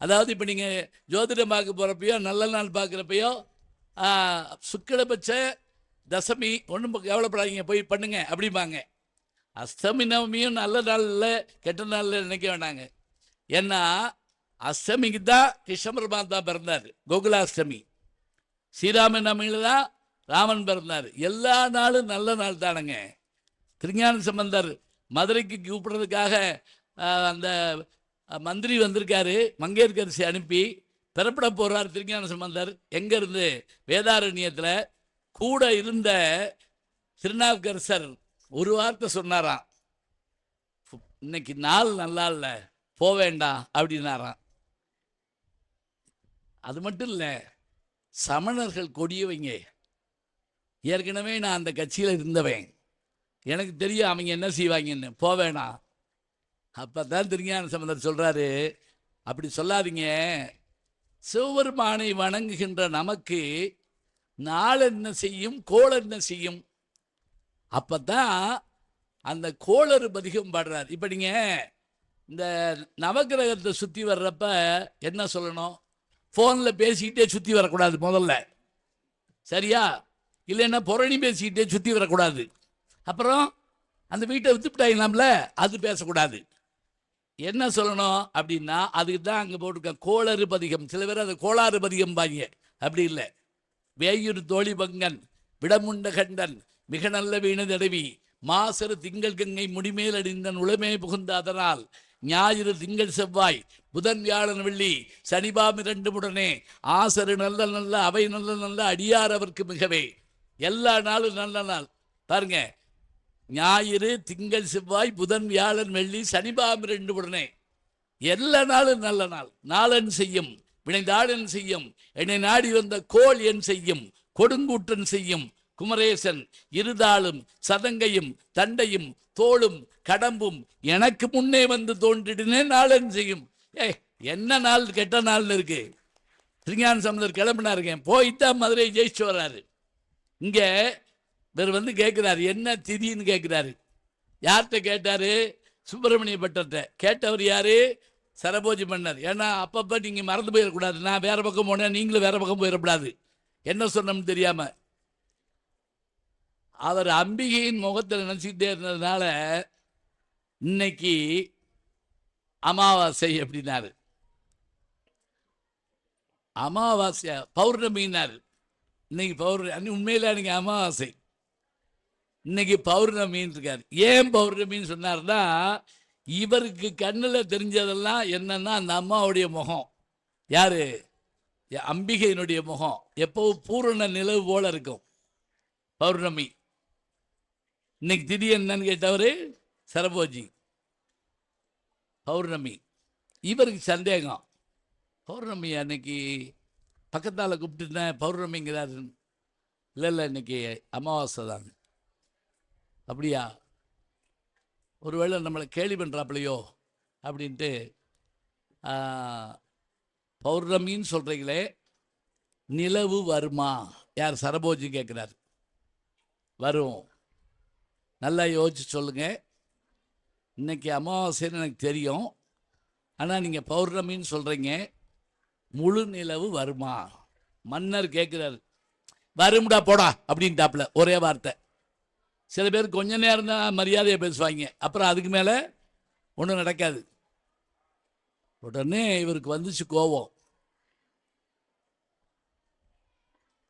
அதாவது இப்போ நீங்கள் ஜோதிடம் பார்க்க போகிறப்பையோ நல்ல நாள் பார்க்குறப்பையோ சுக்கிலபட்ச தசமி ஒன்றும் கவலைப்படாதீங்க, போய் பண்ணுங்க அப்படிம்பாங்க. அஷ்டமி நவமியும் நல்ல நாளில் கெட்ட நாளில் நினைக்க வேண்டாங்க. ஏன்னா அஷ்டமிக்கு தான் கிருஷ்ண பரமாத்மா பிறந்தார், கோகுலாஷ்டமி. ஸ்ரீராம நவமியில் தான் ராமன் பிறந்தார். எல்லா நாளும் நல்ல நாள் தானுங்க. திருஞான சம்பந்தர் மதுரைக்கு கூப்பிடுறதுக்காக அந்த மந்திரி வந்திருக்காரு, மங்கையர்கரசி அனுப்பி பிறப்பட போகிறார் திருஞான சம்பந்தர். எங்கேருந்து, வேதாரண்யத்தில். கூட இருந்த திருநாவுக்கரசர் ஒரு வார்த்தை சொன்னாராம், இன்னைக்கு நாள் நல்லா இல்லை, போவேண்டாம் அப்படின்னாராம். அது மட்டும் இல்லை, சமணர்கள் கொடியவங்க. ஏற்கனவே நான் அந்த கட்சியில் இருந்தவன், எனக்கு தெரியும் அவங்க என்ன செய்வாங்கன்னு, போவேணாம். அப்போ தான் திருஞான சம்பந்தர் சொல்கிறாரு, அப்படி சொல்லாதீங்க, சிவபெருமானை வணங்குகின்ற நமக்கு நாள் என்ன செய்யும், கோள் என்ன செய்யும். அப்போ தான் அந்த கோளறு பதிகம் பாடுறார். இப்போ நீங்கள் இந்த நவகிரகத்தை சுற்றி வர்றப்ப என்ன சொல்லணும், ஃபோனில் பேசிக்கிட்டே சுற்றி வரக்கூடாது முதல்ல, சரியா? இல்லைன்னா புரணி பேசிக்கிட்டே சுற்றி வரக்கூடாது. அப்புறம் அந்த வீட்டை வித்துப்பிட்டாங்களாம்ல, அது பேசக்கூடாது. என்ன சொல்லணும் அப்படின்னா, அதுக்கு தான் அங்கே போட்டிருக்க கோளறு பதிகம். சில பேர் அதை கோளாறு பதிகம் பாங்க, அப்படி இல்லை. வேயூர் தோழி பங்கன் விடமுண்ட கண்டன் மிக நல்ல வீணு தடவி மாசரு திங்கள் கங்கை முடிமேல் அடிந்த உளமே புகுந்த அதனால் ஞாயிறு திங்கள் செவ்வாய் புதன் வியாழன் வெள்ளி சனிபாம் 2 உடனே ஆசரு நல்ல நல்ல அவை நல்ல நல்ல அடியார் அவருக்கு மிகவே. எல்லா நாளும் நல்ல நாள் பாருங்க. ஞாயிறு திங்கள் செவ்வாய் புதன் வியாழன் வெள்ளி சனிபாம் 2 உடனே எல்லா நாளும் நல்ல நாள். நாளன் செய்யும் வினைந்தாளன் செய்யும் என்னை நாடி வந்த கோள் என் செய்யும் கொடுங்கூற்றன் செய்யும் குமரேசன் இருதாளும் சதங்கையும் தண்டையும் தோளும் கடம்பும் எனக்கு முன்னே வந்து தோன்றிடுனே நாளன் செய்யும். என்ன நாள் கெட்ட நாள்னு இருக்கு. திருஞான சம்பந்தர் கிளம்பினாருங்க, போய்தான் மதுரை ஜெயிச்சு வர்றாரு. இங்க இவர் வந்து கேட்கிறாரு என்ன திதின்னு கேட்கிறாரு. யார்கிட்ட கேட்டாரு? சுப்பிரமணிய பட்டர்கிட்ட. கேட்டவர் யாரு? சரபோஜி மன்னர். ஏன்னா அப்பப்போ நீங்க மறந்து போயிடக்கூடாது, நான் வேற பக்கம் போனேன் நீங்களும் வேற பக்கம் போயிடக்கூடாது, என்ன சொன்னோம்னு தெரியாம. அவர் அம்பிகையின் முகத்தில் நினைச்சுக்கிட்டே இருந்ததுனால இன்னைக்கு அமாவாசை அப்படின்னாரு. அமாவாசை பௌர்ணமின்னாரு. இன்னைக்கு பௌர்ணமி, உண்மையில நீங்க அமாவாசை, இன்னைக்கு பௌர்ணமின்னு இருக்காரு. ஏன் பௌர்ணமின்னு சொன்னார்னா இவருக்கு கண்ணில் தெரிஞ்சதெல்லாம் என்னன்னா அந்த அம்மாவுடைய முகம். யாரு? அம்பிகையினுடைய முகம் எப்பவும் பூரண நிலவு போல இருக்கும் பௌர்ணமி. இன்னைக்கு திடீர் என்னன்னு கேட்டவர் சரபோஜி. பௌர்ணமி. இவருக்கு சந்தேகம், பௌர்ணமி அன்னைக்கு பக்கத்தால் கூப்பிட்டுருந்தேன் பௌர்ணமிங்கிறாரு. இல்லை இன்னைக்கு அமாவாசை தான். அப்படியா? ஒருவேளை நம்மளை கேலி பண்ணுறாப்புலையோ அப்படின்ட்டு. பௌர்ணமின்னு சொல்கிறீங்களே, நிலவு வருமா? யார்? சரபோஜி கேட்குறாரு. வரும். நல்லா யோசிச்சு சொல்லுங்க. இன்னைக்கு அமாவாசைன்னு எனக்கு தெரியும், ஆனால் நீங்கள் பௌர்ணமின்னு சொல்கிறீங்க, முழு நிலவு வருமா? மன்னர் கேட்குறாரு. வரும்டா போடா அப்படின்ட்டாப்புல ஒரே வார்த்தை. சில பேர் கொஞ்ச நேரம் தான் மரியாதையை பேசுவாங்க, அப்புறம் அதுக்கு மேலே ஒன்றும் நடக்காது. உடனே இவருக்கு வந்துச்சு கோபம்.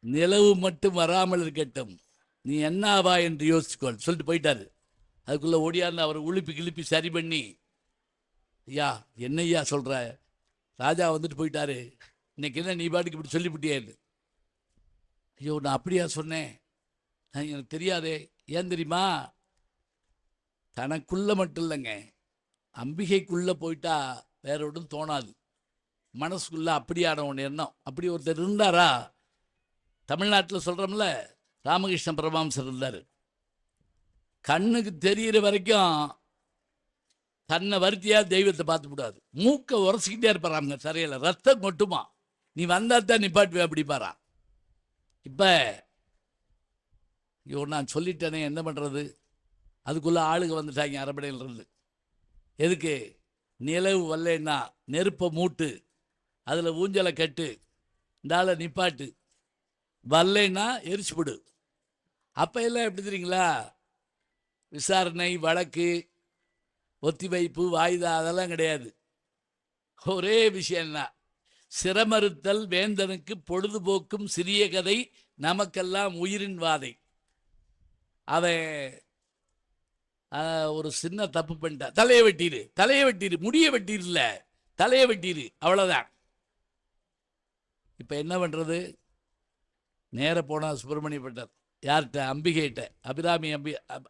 நிலவு மட்டும் வராமல் இருக்கட்டும், நீ என்ன ஆவா என்று யோசிச்சுக்கோள் சொல்லிட்டு போயிட்டாரு. அதுக்குள்ளே ஓடியார்ந்து அவரை உழுப்பி கிழிப்பி சரி பண்ணி, ஐயா என்னையா சொல்கிற, ராஜா வந்துட்டு போயிட்டாரு, இன்னைக்கு என்ன நீ பாட்டுக்கு இப்படி சொல்லிவிட்டியேன்னு. ஐயோ நான் அப்படியா சொன்னேன், எனக்கு தெரியாதே. ஏன் தெரியுமா? தனக்குள்ள மட்டும் இல்லைங்க, அம்பிகைக்குள்ளே போயிட்டா வேற ஒன்றும் தோணாது. மனசுக்குள்ளே அப்படியான ஒன்று எண்ணம். அப்படி ஒருத்தர் இருந்தாரா? தமிழ்நாட்டில் சொல்கிறோம்ல, ராமகிருஷ்ண பரமஹம்சர் இருந்தார். கண்ணுக்கு தெரிகிற வரைக்கும் தன்னை வருத்தியா தெய்வத்தை பார்த்து விடாது. மூக்கை உரசிக்கிட்டே இருப்பாராங்க சரியில்லை, ரத்தம் கொட்டுமா, நீ வந்தா தான் நிப்பாட்டுவே அப்படி பாரா. இப்போ ஐயோ நான் சொல்லிட்டேனே என்ன பண்ணுறது, அதுக்குள்ளே ஆளுங்க வந்துட்டாங்க அரபணையிலிருந்து. எதுக்கு? நிலவு வரலைன்னா நெருப்பை மூட்டு, அதில் ஊஞ்சலை கட்டு, இந்த ஆளை நிப்பாட்டு, வரலைன்னா எரிச்சுவிடு. அப்போ எல்லாம் எப்படி தெரியுங்களா? விசாரணை, வழக்கு, ஒத்திவைப்பு, வாய்தா அதெல்லாம் கிடையாது. ஒரே விஷயம்னா சிரமறுத்தல் வேந்தனுக்கு பொழுதுபோக்கும் சிறிய கதை, நமக்கெல்லாம் உயிரின் வாதை. அவன் ஒரு சின்ன தப்பு பண்ணிட்டான், தலையை வெட்டிடு, தலையை வெட்டிடு, முடிய வெட்டிடு, இல்லை தலையை வெட்டிடு, அவ்வளோதான். இப்போ என்ன பண்ணுறது? நேர போனார் சுப்பிரமணிய பட்டர். யார்கிட்ட? அம்பிகைகிட்ட, அபிராமி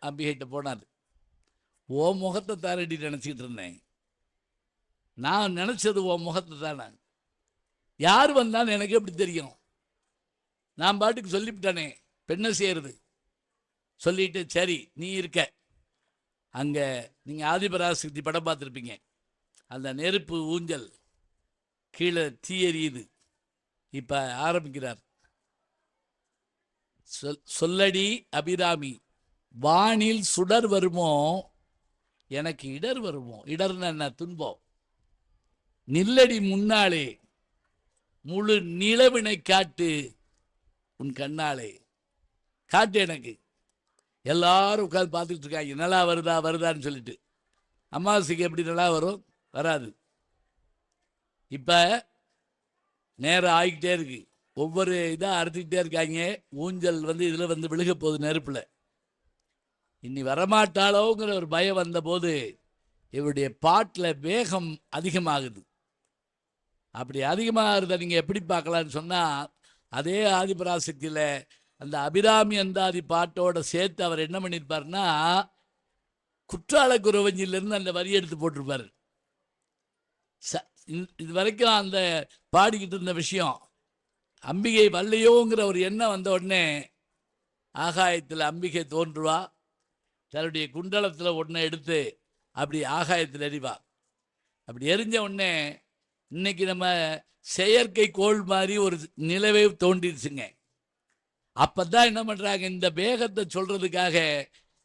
அம்பிகைகிட்ட போனார். ஓ முகத்தை தாரடி நினச்சிக்கிட்டு இருந்தேன், நான் நினச்சது ஓ முகத்தை தானே, யார் வந்தான்னு எனக்கு எப்படி தெரியும்? நான் பாட்டுக்கு சொல்லிவிட்டானே, பெண்ணை செய்கிறது சொல்லிட்டு சரி நீ இருக்க அங்கே. நீங்கள் ஆதிபராசக்தி படம் பார்த்துருப்பீங்க, அந்த நெருப்பு ஊஞ்சல் கீழே தீ எரியுது. இப்போ ஆரம்பிக்கிறார். சொல்லடி அபிராமி, வானில் சுடர் வருமோ எனக்கு இடர் வருமோ? இடர்னு என்ன? துன்பம். நில்லடி முன்னாலே, முழு நிலவினை காட்டு உன் கண்ணாலே, காட்டு எனக்கு. எல்லாரும் உட்காந்து பார்த்துக்கிட்டு இருக்காங்க, நல்லா வருதா வருதான்னு சொல்லிட்டு. அமாவாசைக்கு எப்படி நல்லா வரும்? வராது. இப்போ நேரம் ஆகிக்கிட்டே இருக்கு, ஒவ்வொரு இதாக அறுத்துக்கிட்டே இருக்காங்க. ஊஞ்சல் வந்து இதில் வந்து விழுக போகுது நெருப்பில். இனி வரமாட்டாளோங்கிற ஒரு பயம் வந்தபோது இவருடைய பாட்டில் வேகம் அதிகமாகுது. அப்படி அதிகமாகிறத நீங்கள் எப்படி பார்க்கலான்னு சொன்னால், அதே ஆதிபராசக்தியில் அந்த அபிராமி அந்தாதி பாட்டோட சேர்த்து அவர் என்ன பண்ணியிருப்பார்னா, குற்றால குறவஞ்சிலிருந்து அந்த வரி எடுத்து போட்டிருப்பார். இது வரைக்கும் அந்த பாடிக்கிட்டு இருந்த விஷயம், அம்பிகை வல்லையோங்கிற ஒரு எண்ணம் வந்த உடனே ஆகாயத்தில் அம்பிகை தோன்றுவா, தன்னுடைய குண்டலத்தில் ஒன்றை எடுத்து அப்படி ஆகாயத்தில் எறிவா. அப்படி எரிஞ்ச உடனே இன்னைக்கு நம்ம செயற்கை கோள் மாதிரி ஒரு நிலவே தோன்றிடுச்சுங்க. அப்பதான் என்ன பண்றாங்க, இந்த வேகத்தை சொல்றதுக்காக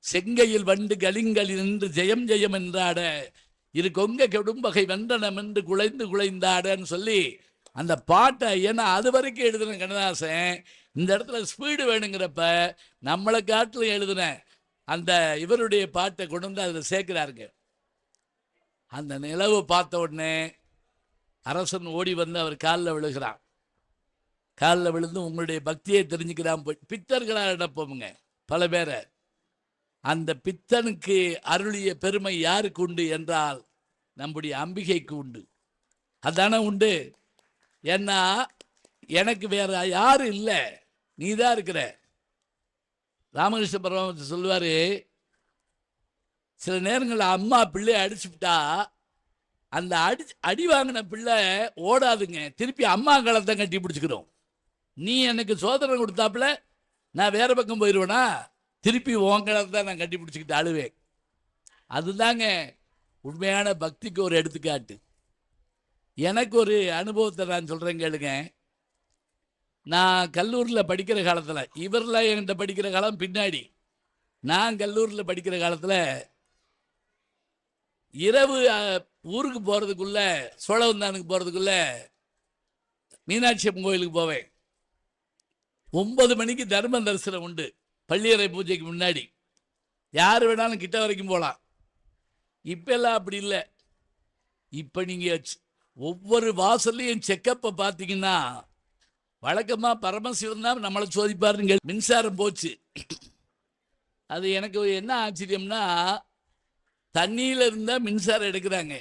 செங்கையில் வண்டு கலிங்களில் நின்று ஜெயம் ஜெயம் என்றாட இரு கொங்க கெடும்பகை வென்றனம் என்று குலைந்து குலைந்தாடன்னு சொல்லி அந்த பாட்டை, ஏன்னா அது வரைக்கும் எழுதுன கண்ணதாசன் இந்த இடத்துல ஸ்பீடு வேணுங்கிறப்ப நம்மளை காட்டில் எழுதுன அந்த இவருடைய பாட்டை கொண்டு வந்து அதில் சேர்க்கிறாருங்க. அந்த நிலவு பார்த்த உடனே அரசன் ஓடி வந்து அவர் காலில் விழுகிறான். காலில் விழுந்து உங்களுடைய பக்தியை தெரிஞ்சுக்கிறான். பித்தர்களாக நடப்போமுங்க பல பேரை. அந்த பித்தனுக்கு அருளிய பெருமை யாருக்கு உண்டு என்றால் நம்முடைய அம்பிகைக்கு உண்டு. அதானே உண்டு. ஏன்னா எனக்கு வேற யாரும் இல்லை, நீ தான் இருக்கிற. ராமகிருஷ்ண பரமஹம்சர் சொல்லுவார், சில நேரங்களில் அம்மா பிள்ளையை அடிச்சுவிட்டா அந்த அடி வாங்கின பிள்ளை ஓடாதுங்க, திருப்பி அம்மா காலத்தை கட்டி பிடிச்சிக்கிறோம். நீ எனக்கு சோதனை கொடுத்தாப்புல நான் வேற பக்கம் போயிடுவேனா, திருப்பி உன் காலத்தை தான் நான் கட்டி பிடிச்சிக்கிட்டு அழுவேன். அதுதாங்க உண்மையான பக்திக்கு ஒரு எடுத்துக்காட்டு. எனக்கு ஒரு அனுபவத்தை நான் சொல்கிறேன் கேளுங்க. நான் கல்லூரியில் படிக்கிற காலத்தில், இவரில் என்கிட்ட படிக்கிற காலம் பின்னாடி, நான் கல்லூரியில் படிக்கிற காலத்தில் இரவு ஊருக்கு போகிறதுக்குள்ள, சோழவந்தானுக்கு போகிறதுக்குள்ள மீனாட்சி அம்மன் கோயிலுக்கு போவேன். 9 மணிக்கு தர்ம தரிசனம் உண்டு, பள்ளியறை பூஜைக்கு முன்னாடி. யார் வேணாலும் கிட்ட வரைக்கும் போகலாம். இப்பெல்லாம் அப்படி இல்லை. இப்போ நீங்கள் ஒவ்வொரு வாசல்லையும் செக்கப்பை பார்த்தீங்கன்னா, வழக்கமாக பரமசிவன் தான் நம்மளை சோதிப்பாருங்க. மின்சாரம் போச்சு. அது எனக்கு என்ன ஆச்சரியம்னா, தண்ணியில் இருந்தால் மின்சாரம் எடுக்கிறாங்க,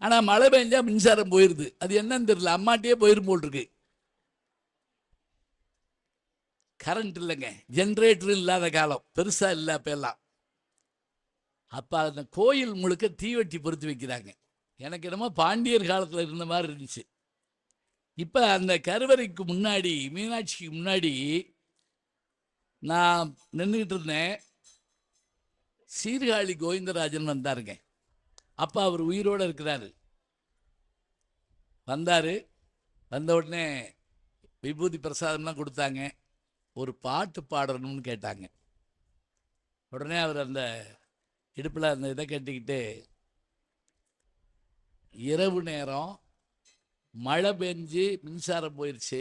ஆனால் மழை பெஞ்சா மின்சாரம் போயிடுது. அது என்னன்னு தெரியல, அம்மாட்டியே போயிரும் போல் இருக்கு. கரண்ட் இல்லைங்க, ஜென்ரேட்டர் இல்லாத காலம், பெருசாக இல்லை அப்பெல்லாம். அப்போ அந்த கோயில் முழுக்க தீவெட்டி பொறுத்து வைக்கிறாங்க. எனக்கு என்னமோ பாண்டியர் காலத்தில் இருந்த மாதிரி இருந்துச்சு. இப்போ அந்த கருவறைக்கு முன்னாடி, மீனாட்சிக்கு முன்னாடி நான் நின்றுக்கிட்டு இருந்தேன். சீர்காழி கோவிந்தராஜன் வந்தாருங்க. அப்போ அவர் உயிரோடு இருக்கிறாரு. வந்தார். வந்த உடனே விபூதி பிரசாதம்லாம் கொடுத்தாங்க. ஒரு பாட்டு பாடணும்னு கேட்டாங்க. உடனே அவர் அந்த இடுப்பில் அந்த இதை கட்டிக்கிட்டு, இரவு நேரம் மழை பெஞ்சு மின்சாரம் போயிடுச்சு,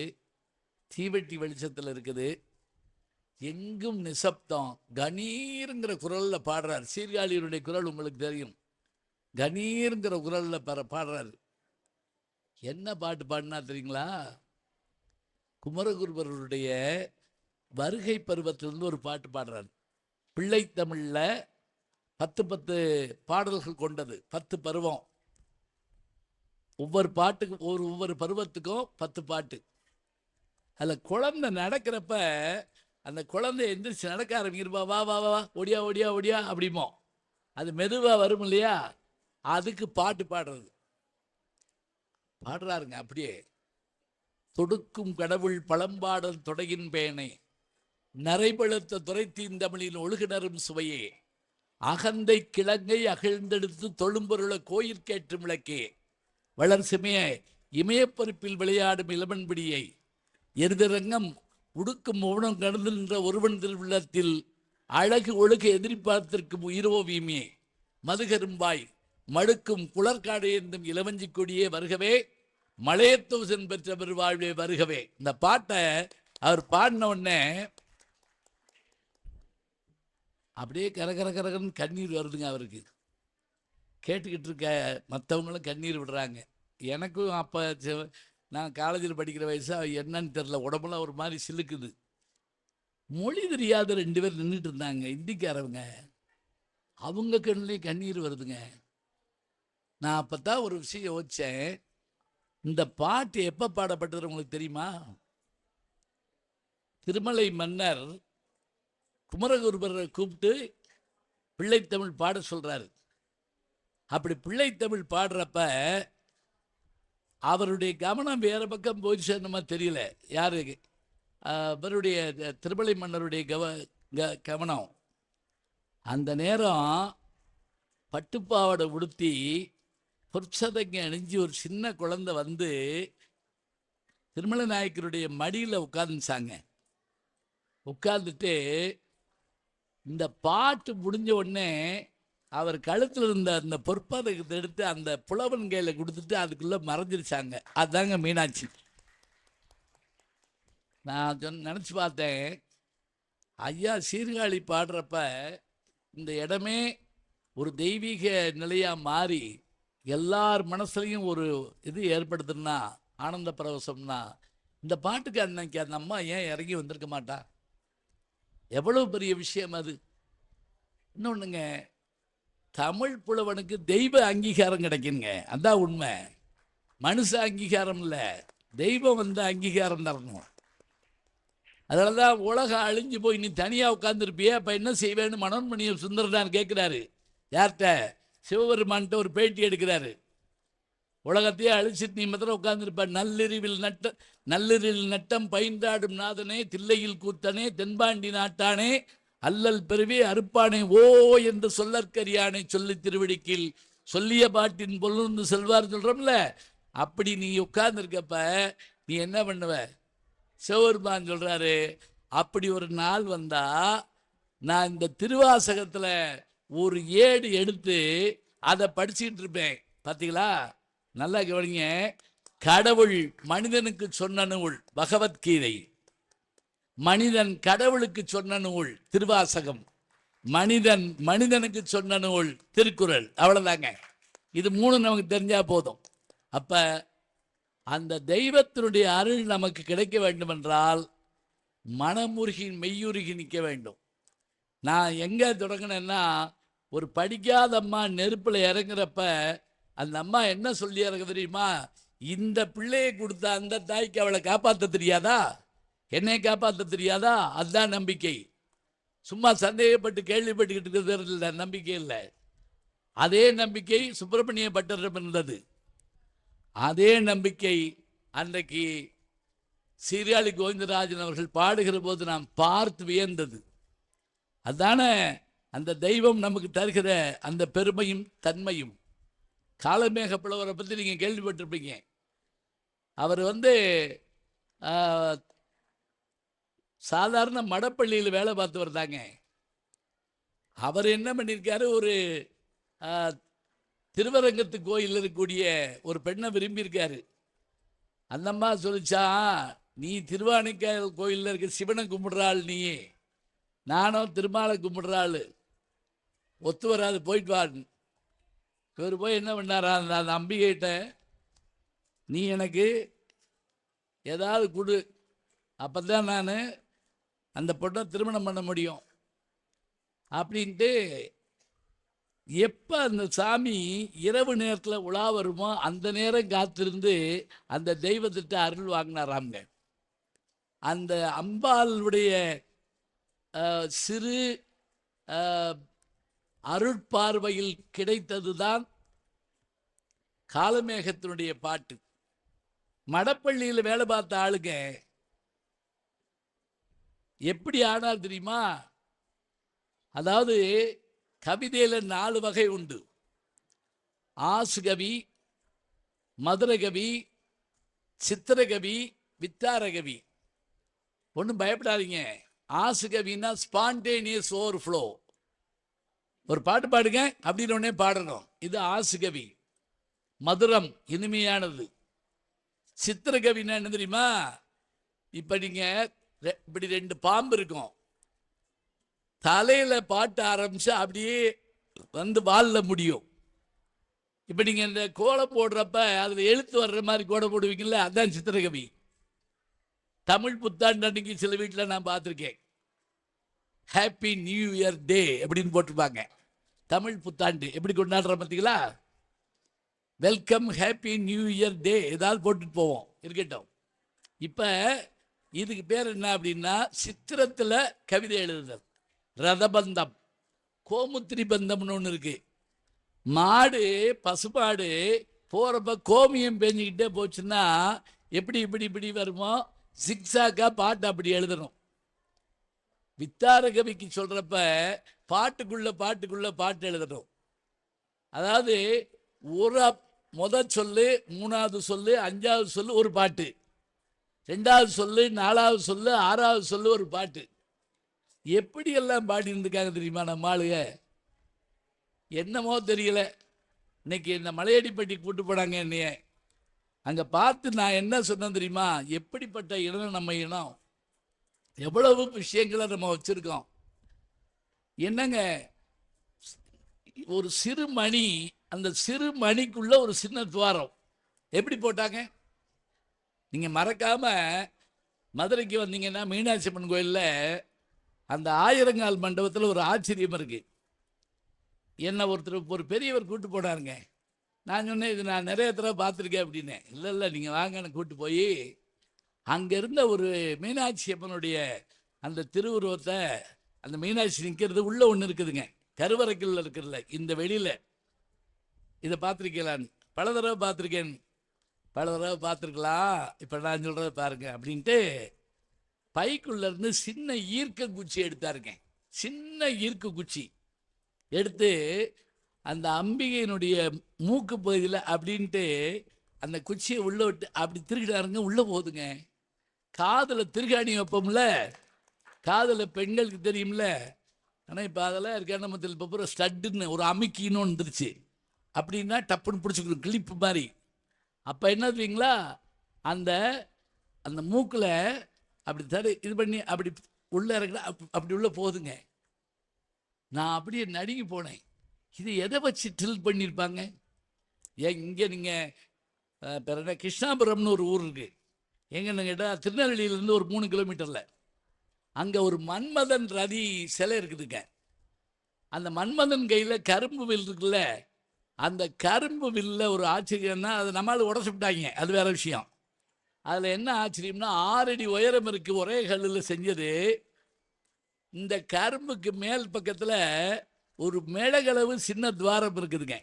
தீவெட்டி வெளிச்சத்தில் இருக்குது, எங்கும் நிசப்தம், கணீருங்கிற குரலில் பாடுறார். சீர்காழியருடைய குரல் உங்களுக்கு தெரியும். கணீருங்கிற குரலில் பாடுறாரு. என்ன பாட்டு பாடினா தெரியுங்களா? குமரகுருபருடைய வருகை பருவத்திலிருந்து ஒரு பாட்டு பாடுறாரு. பிள்ளைத்தமிழில் 10 பாடல்கள் கொண்டது, 10 பருவம். ஒவ்வொரு பாட்டுக்கு ஒவ்வொரு பருவத்துக்கும் 10 பாட்டு. அதில் குழந்தை நடக்கிறப்ப அந்த குழந்தை எந்திரிச்சு நடக்க ஆரம்பிக்கிறப்பா, வா வா வா ஒடியா ஒடியா ஒடியா அப்படிமோ, அது மெதுவாக வரும் இல்லையா, அதுக்கு பாட்டு பாடுறது. பாடுறாருங்க அப்படியே. தொடுக்கும் கடவுள் பழம்பாடல் தொடகின் பேனை, நரைபழுத்த துரைத்தீன் தமிழின் ஒழுகுணரும் சுவையே, அகந்தை கிழங்கை அகழ்ந்தெடுத்து தொழும்பொருள கோயிற்கேற்றும் விளக்கே, வளர்சிமைய இமயப்பருப்பில் விளையாடும் இளமன்பிடியை, எருதிரங்கம் உடுக்கும் மௌனம் கடந்து நின்ற ஒருவன் திருவிழத்தில் அழகு ஒழுக எதிர்பார்த்திருக்கும் உயிரோவியமே, மதுகரும்பாய் மடுக்கும் குளர்காடு என்னும் இளவஞ்சி கொடியே வருகவே, மலையத்தோசன் பெற்றவர் வாழ்வே வருகவே. இந்த பாட்டை அவர் பாடின உடனே அப்படியே கரகரன்னு கண்ணீர் வருதுங்க அவருக்கு. கேட்டுக்கிட்டு இருக்க மற்றவங்களும் கண்ணீர் விடுறாங்க. எனக்கும் அப்போ நான் காலேஜில் படிக்கிற வயசா என்னன்னு தெரில, உடம்புலாம் ஒரு மாதிரி சிலுக்குது. மொழி தெரியாத 2 பேர் நின்றுட்டு இருந்தாங்க, இந்திக்காரவங்க. அவங்க கண்ணுலேயும் கண்ணீர் வருதுங்க. நான் அப்போ தான் ஒரு விஷயம் யோசித்தேன். இந்த பாட்டு எப்போ பாடப்பட்டது உங்களுக்கு தெரியுமா? திருமலை மன்னர் குமரகுருபரை கூப்பிட்டு பிள்ளைத்தமிழ் பாட சொல்கிறாரு. அப்படி பிள்ளைத்தமிழ் பாடுறப்ப அவருடைய கவனம் வேறு பக்கம் போயிடுச்சு, நம்ம தெரியல. யாரு அவருடைய திருமலை மன்னருடைய கவனம் அந்த நேரம் பட்டுப்பாவடை உடுத்தி பொற்சதைங்க அணிஞ்சு ஒரு சின்ன குழந்தை வந்து திருமலை நாயக்கருடைய மடியில் உட்கார்ந்துச்சாங்க. உட்கார்ந்துட்டு இந்த பாட்டு முடிஞ்ச உடனே அவர் கழுத்தில் இருந்த அந்த பொற்பதக்கத்தை எடுத்து அந்த புலவன் கையில் கொடுத்துட்டு அதுக்குள்ளே மறைஞ்சிருச்சாங்க. அதுதாங்க மீனாட்சி. நான் நினச்சி பார்த்தேன், ஐயா சீர்காழி பாடுறப்ப இந்த இடமே ஒரு தெய்வீக நிலையாக மாறி எல்லார் மனசுலையும் ஒரு இது ஏற்படுத்துன்னா, ஆனந்த பரவசம்னா, இந்த பாட்டுக்கு அன்னைக்கு அந்த அம்மா ஏன் இறங்கி வந்திருக்க மாட்டா? எவ்வளவு பெரிய விஷயம் அது. இன்னொன்றுங்க, தமிழ் புலவனுக்கு தெய்வ அங்கீகாரம் கிடைக்குங்க. அதான் உண்மை. மனுஷ அங்கீகாரம் இல்லை, தெய்வம் வந்து அங்கீகாரம் தரணும். அதனால தான் உலகம் அழிஞ்சு போய் நீ தனியாக உட்காந்துருப்பியே, அப்போ என்ன செய்வேன்னு மனோன்மணிய சுந்தரதான் கேட்குறாரு. யார்கிட்ட? சிவபெருமான்கிட்ட ஒரு பேட்டி எடுக்கிறாரு. உலகத்தையே அழிச்சிட்டு நீ மாத்திரம் உட்கார்ந்துருப்ப. நல்லிரில் நட்டம் பயின்றாடும் நாதனே, தில்லையில் கூத்தனே, தென்பாண்டி நாட்டானே, அல்லல் பெருவே அறுப்பானே, ஓ என்று சொல்லற்கரியானை சொல்லி திருவடிக்கில் சொல்லிய பாட்டின் பொருள்னு செல்வார் சொல்கிறோம்ல. அப்படி நீ உட்கார்ந்துருக்கப்ப நீ என்ன பண்ணுவ? சிவபெருமான் சொல்கிறாரு, அப்படி ஒரு நாள் வந்தா நான் இந்த திருவாசகத்தில் ஒரு ஏடு எடுத்து அதை படிச்சுட்டு இருப்பேன். பார்த்தீங்களா? நல்லா கவனிங்க. கடவுள் மனிதனுக்கு சொன்ன நூல் பகவத்கீதை, மனிதன் கடவுளுக்கு சொன்ன நூல் திருவாசகம், மனிதன் மனிதனுக்கு சொன்ன நூல் திருக்குறள். அவ்வளோதாங்க. இது 3 நமக்கு தெரிஞ்சா போதும். அப்போ அந்த தெய்வத்தினுடைய அருள் நமக்கு கிடைக்க வேண்டும் என்றால் மனமுருகி மெய்யுருகி நிற்க வேண்டும். நான் எங்கே தொடங்கினேன்னா, ஒரு படிக்காத அம்மா நெருப்பில் இறங்குறப்ப அந்த அம்மா என்ன சொல்லி இறங்க தெரியுமா? இந்த பிள்ளையை கொடுத்த அந்த தாய்க்கு அவளை காப்பாற்ற தெரியாதா? என்னை காப்பாற்ற தெரியாதா? அதுதான் நம்பிக்கை. சும்மா சந்தேகப்பட்டு கேள்விப்பட்டுக்கிட்டு இருக்கிறது நம்பிக்கை இல்லை. அதே நம்பிக்கை சுப்பிரமணிய பட்டரிடம் இருந்தது. அதே நம்பிக்கை அன்றைக்கு சீர்காழி கோவிந்தராஜன் அவர்கள் பாடுகிற போது நாம் பார்த்து வியந்தது. அதானே அந்த தெய்வம் நமக்கு தருகிற அந்த பெருமையும் தன்மையும். காலமேக புலவரை பற்றி நீங்கள் கேள்விப்பட்டிருப்பீங்க. அவர் சாதாரண மடப்பள்ளியில் வேலை பார்த்தவர் தாங்க. அவர் என்ன பண்ணியிருக்காரு, ஒரு திருவரங்கத்து கோயிலில் இருக்கக்கூடிய ஒரு பெண்ணை விரும்பியிருக்காரு. அந்த அம்மா சொல்லிச்சா, நீ திருவானைக்காயல் கோயிலில் இருக்க சிவனை கும்பிடுறாள், நீ நானும் திருமாலை கும்பிடுறாள், ஒத்து வராது, போயிட்டு வா. இவர் போய் என்ன பண்ணாரா, அந்த அம்பிகைட்ட, நீ எனக்கு ஏதாவது கொடு, அப்போ தான் நான் அந்த பொண்ணை திருமணம் பண்ண முடியும் அப்படின்ட்டு. எப்போ அந்த சாமி இரவு நேரத்தில் உலா வருமோ அந்த நேரம் காத்திருந்து அந்த தெய்வத்திட்ட அருள் வாங்கினாராங்க. அந்த அம்பாளுடைய சிறு அருட்பார்வையில் கிடைத்தது தான் காலமேகத்தினுடைய பாட்டு. மடப்பள்ளியில் வேலை பார்த்த ஆளுங்க எப்படி ஆனார் தெரியுமா? அதாவது கவிதையில் 4 வகை உண்டு. ஆசுகவி, மதுரகவி, சித்திரகவி, வித்தாரகவி. ஒன்றும் பயப்படாதீங்க. ஆசுகவின்னா ஸ்பான்டேனியஸ் ஓவர்ஃப்ளோ. ஒரு பாட்டு பாடுங்க அப்படின்னு உடனே பாடணும், இது ஆசுகவி. மதுரம், இனிமையானது. சித்திரகவின்னா என்ன தெரியுமா? இப்போ நீங்கள் இப்படி 2 பாம்பு இருக்கும், தலையில் பாட்டு ஆரம்பிச்சு அப்படியே வாலில் முடியும். இப்போ நீங்கள் இந்த கோலம் போடுறப்ப அதில் எழுத்து வர்ற மாதிரி கோலம் போடுவீங்கல்ல, அதுதான் சித்திரகவி. தமிழ் புத்தாண்டு அன்னைக்கு சில வீட்டில் நான் பார்த்துருக்கேன். ஹாப்பி நியூ இயர் டே அப்படின்னு போட்டிருப்பாங்க. தமிழ் புத்தாண்டு எப்படி கொண்டாடுற பார்த்தீங்களா? வெல்கம் ஹாப்பி நியூ இயர் டே ஏதாவது போட்டுட்டு போவோம், இருக்கட்டும். இப்போ இதுக்கு பேர் என்ன அப்படின்னா, சித்திரத்தில் கவிதை எழுதுதல். ரதபந்தம், கோமுத்திரி பந்தம்னு ஒன்று இருக்கு. மாடு, பசுமாடு போகிறப்ப கோமியம் பேஞ்சிக்கிட்டே போச்சுன்னா எப்படி இப்படி இப்படி வருமோ, ஜிக்ஸாக்கா பாட்டு அப்படி எழுதணும். வித்தார கவிக்கு சொல்கிறப்ப பாட்டுக்குள்ள பாட்டுக்குள்ள பாட்டு எழுதணும். அதாவது ஒரு முதல் சொல்லு, மூணாவது சொல்லு, அஞ்சாவது சொல்லு ஒரு பாட்டு, ரெண்டாவது சொல்லு, நாலாவது சொல்லு, ஆறாவது சொல்லு ஒரு பாட்டு. எப்படியெல்லாம் பாடி இருந்துக்காங்க தெரியுமா நம்ம ஆளுங்க? என்னமோ தெரியல. இன்னைக்கு இந்த மலையடிப்பட்டி கூட்டு போனாங்க என்னைய. அங்கே பார்த்து நான் என்ன சொன்னேன் தெரியுமா? எப்படிப்பட்ட இனம் நம்ம இனம், எவ்வளவு விஷயங்களை நம்ம வச்சிருக்கோம். என்னங்க, ஒரு சிறு மணி, அந்த சிறு மணிக்குள்ள ஒரு சின்ன துவாரம் எப்படி போட்டாங்க? நீங்க மறக்காம மதுரைக்கு வந்தீங்கன்னா மீனாட்சி அம்மன் கோயிலில் அந்த ஆயிரங்கால் மண்டபத்தில் ஒரு ஆச்சரியம் இருக்கு. என்ன ஒருத்தர் ஒரு பெரியவர் கூட்டு போனாருங்க. நான் சொன்னேன், இது நான் நிறைய தடவை பார்த்துருக்கேன் அப்படின்னு. இல்லை இல்லை, நீங்கள் வாங்கன்னு கூட்டு போய் அங்கே இருந்த ஒரு மீனாட்சி அம்மனுடைய அந்த திருவுருவத்தை, அந்த மீனாட்சி நிற்கிறது உள்ள ஒன்று இருக்குதுங்க, கருவறைக்குள்ள இருக்கிறதுல, இந்த வெளியில். இதை பார்த்துருக்கலான்னு பல தடவை பார்த்துருக்கேன். பல தடவை பார்த்துருக்கலாம், இப்போ நான் சொல்கிறத பாருங்க அப்படின்ட்டு பைக்குள்ளேருந்து சின்ன ஈர்க்க குச்சி எடுத்தாருங்க. சின்ன ஈர்க்க குச்சி எடுத்து அந்த அம்பிகையினுடைய மூக்கு பகுதியில் அப்படின்ட்டு அந்த குச்சியை உள்ளே விட்டு அப்படி திருகிடாருங்க. உள்ளே போகுதுங்க. காதில் திருகாணி வைப்போம்ல, காதில் பெண்களுக்கு தெரியும்ல. ஆனால் இப்போ அதெல்லாம் இருக்க நம்ம இப்போ பூரா ஸ்டட்டுன்னு ஒரு அமுக்கின்னு வந்துருச்சு. அப்படின்னா டப்புன்னு பிடிச்சிக்கணும், கிளிப்பு மாதிரி. அப்போ என்ன தெரியுங்களா, அந்த அந்த மூக்கில் அப்படி இது பண்ணி அப்படி உள்ளே இறக்குனா அப்படி உள்ளே போகுதுங்க. நான் அப்படியே நடுங்கி போனேன். இது எதை வச்சு ட்ரில் பண்ணியிருப்பாங்க? ஏன் இங்கே நீங்கள் பிறகு கிருஷ்ணாபுரம்னு ஒரு ஊர் இருக்குது. எங்கன்னு கேட்டால் திருநெல்வேலியிலேருந்து ஒரு 3 கிலோமீட்டரில் அங்கே ஒரு மன்மதன் ரதி சிலை இருக்குதுங்க. அந்த மன்மதன் கையில் கரும்பு வில் இருக்குல்ல, அந்த கரும்பு வில்ல ஒரு ஆச்சரியம்னா அதை நம்மளால் உடச்சு விட்டாங்க, அது வேற விஷயம். அதில் என்ன ஆச்சரியம்னா 6 அடி உயரம் இருக்குது, ஒரே கல்லில் செஞ்சது. இந்த கரும்புக்கு மேல் பக்கத்தில் ஒரு மிளகளவு சின்ன துவாரம் இருக்குதுங்க.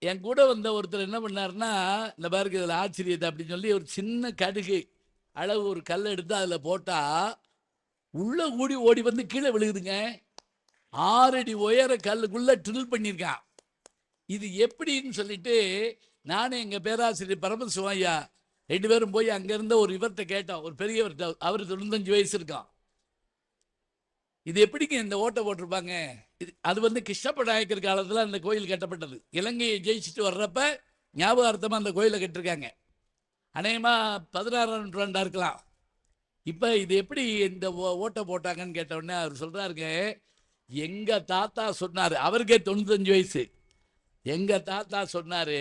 என் கூட வந்த ஒருத்தர் என்ன பண்ணாருன்னா, இந்த பாருக்கு இதில் ஆச்சரியத்தை அப்படின்னு சொல்லி ஒரு சின்ன கடுகு அளவு ஒரு கல் எடுத்து அதில் போட்டால் உள்ள ஓடி வந்து கீழே விழுகுதுங்க. 6 அடி உயர கல்லுக்குள்ளே ட்ரில் பண்ணியிருக்கான். இது எப்படின்னு சொல்லிட்டு நானும் எங்கள் பேராசிரியர் பரமசிவம் ஐயா 2 பேரும் போய் அங்கேருந்த ஒரு இவர்கிட்ட கேட்டோம், ஒரு பெரியவர்கிட்ட. அவர் 95 வயசு இருக்கான். இது எப்படிங்க இந்த ஓட்டை போட்டிருப்பாங்க? அது வந்து கிருஷ்ணப்ப நாயக்கர் காலத்தில் அந்த கோயில் கட்டப்பட்டது. இலங்கையை ஜெயிச்சுட்டு வர்றப்ப ஞாபகார்த்தமாக அந்த கோயிலை கட்டிருக்காங்க. அநேகமாக 16ஆம் நூற்றாண்டாக இருக்கலாம். இப்போ இது எப்படி இந்த ஓட்டை போட்டாங்கன்னு கேட்டவுடனே அவர் சொல்கிறாருங்க, எங்கள் தாத்தா சொன்னார், அவருக்கே 95 வயசு. எங்கள் தாத்தா சொன்னார்,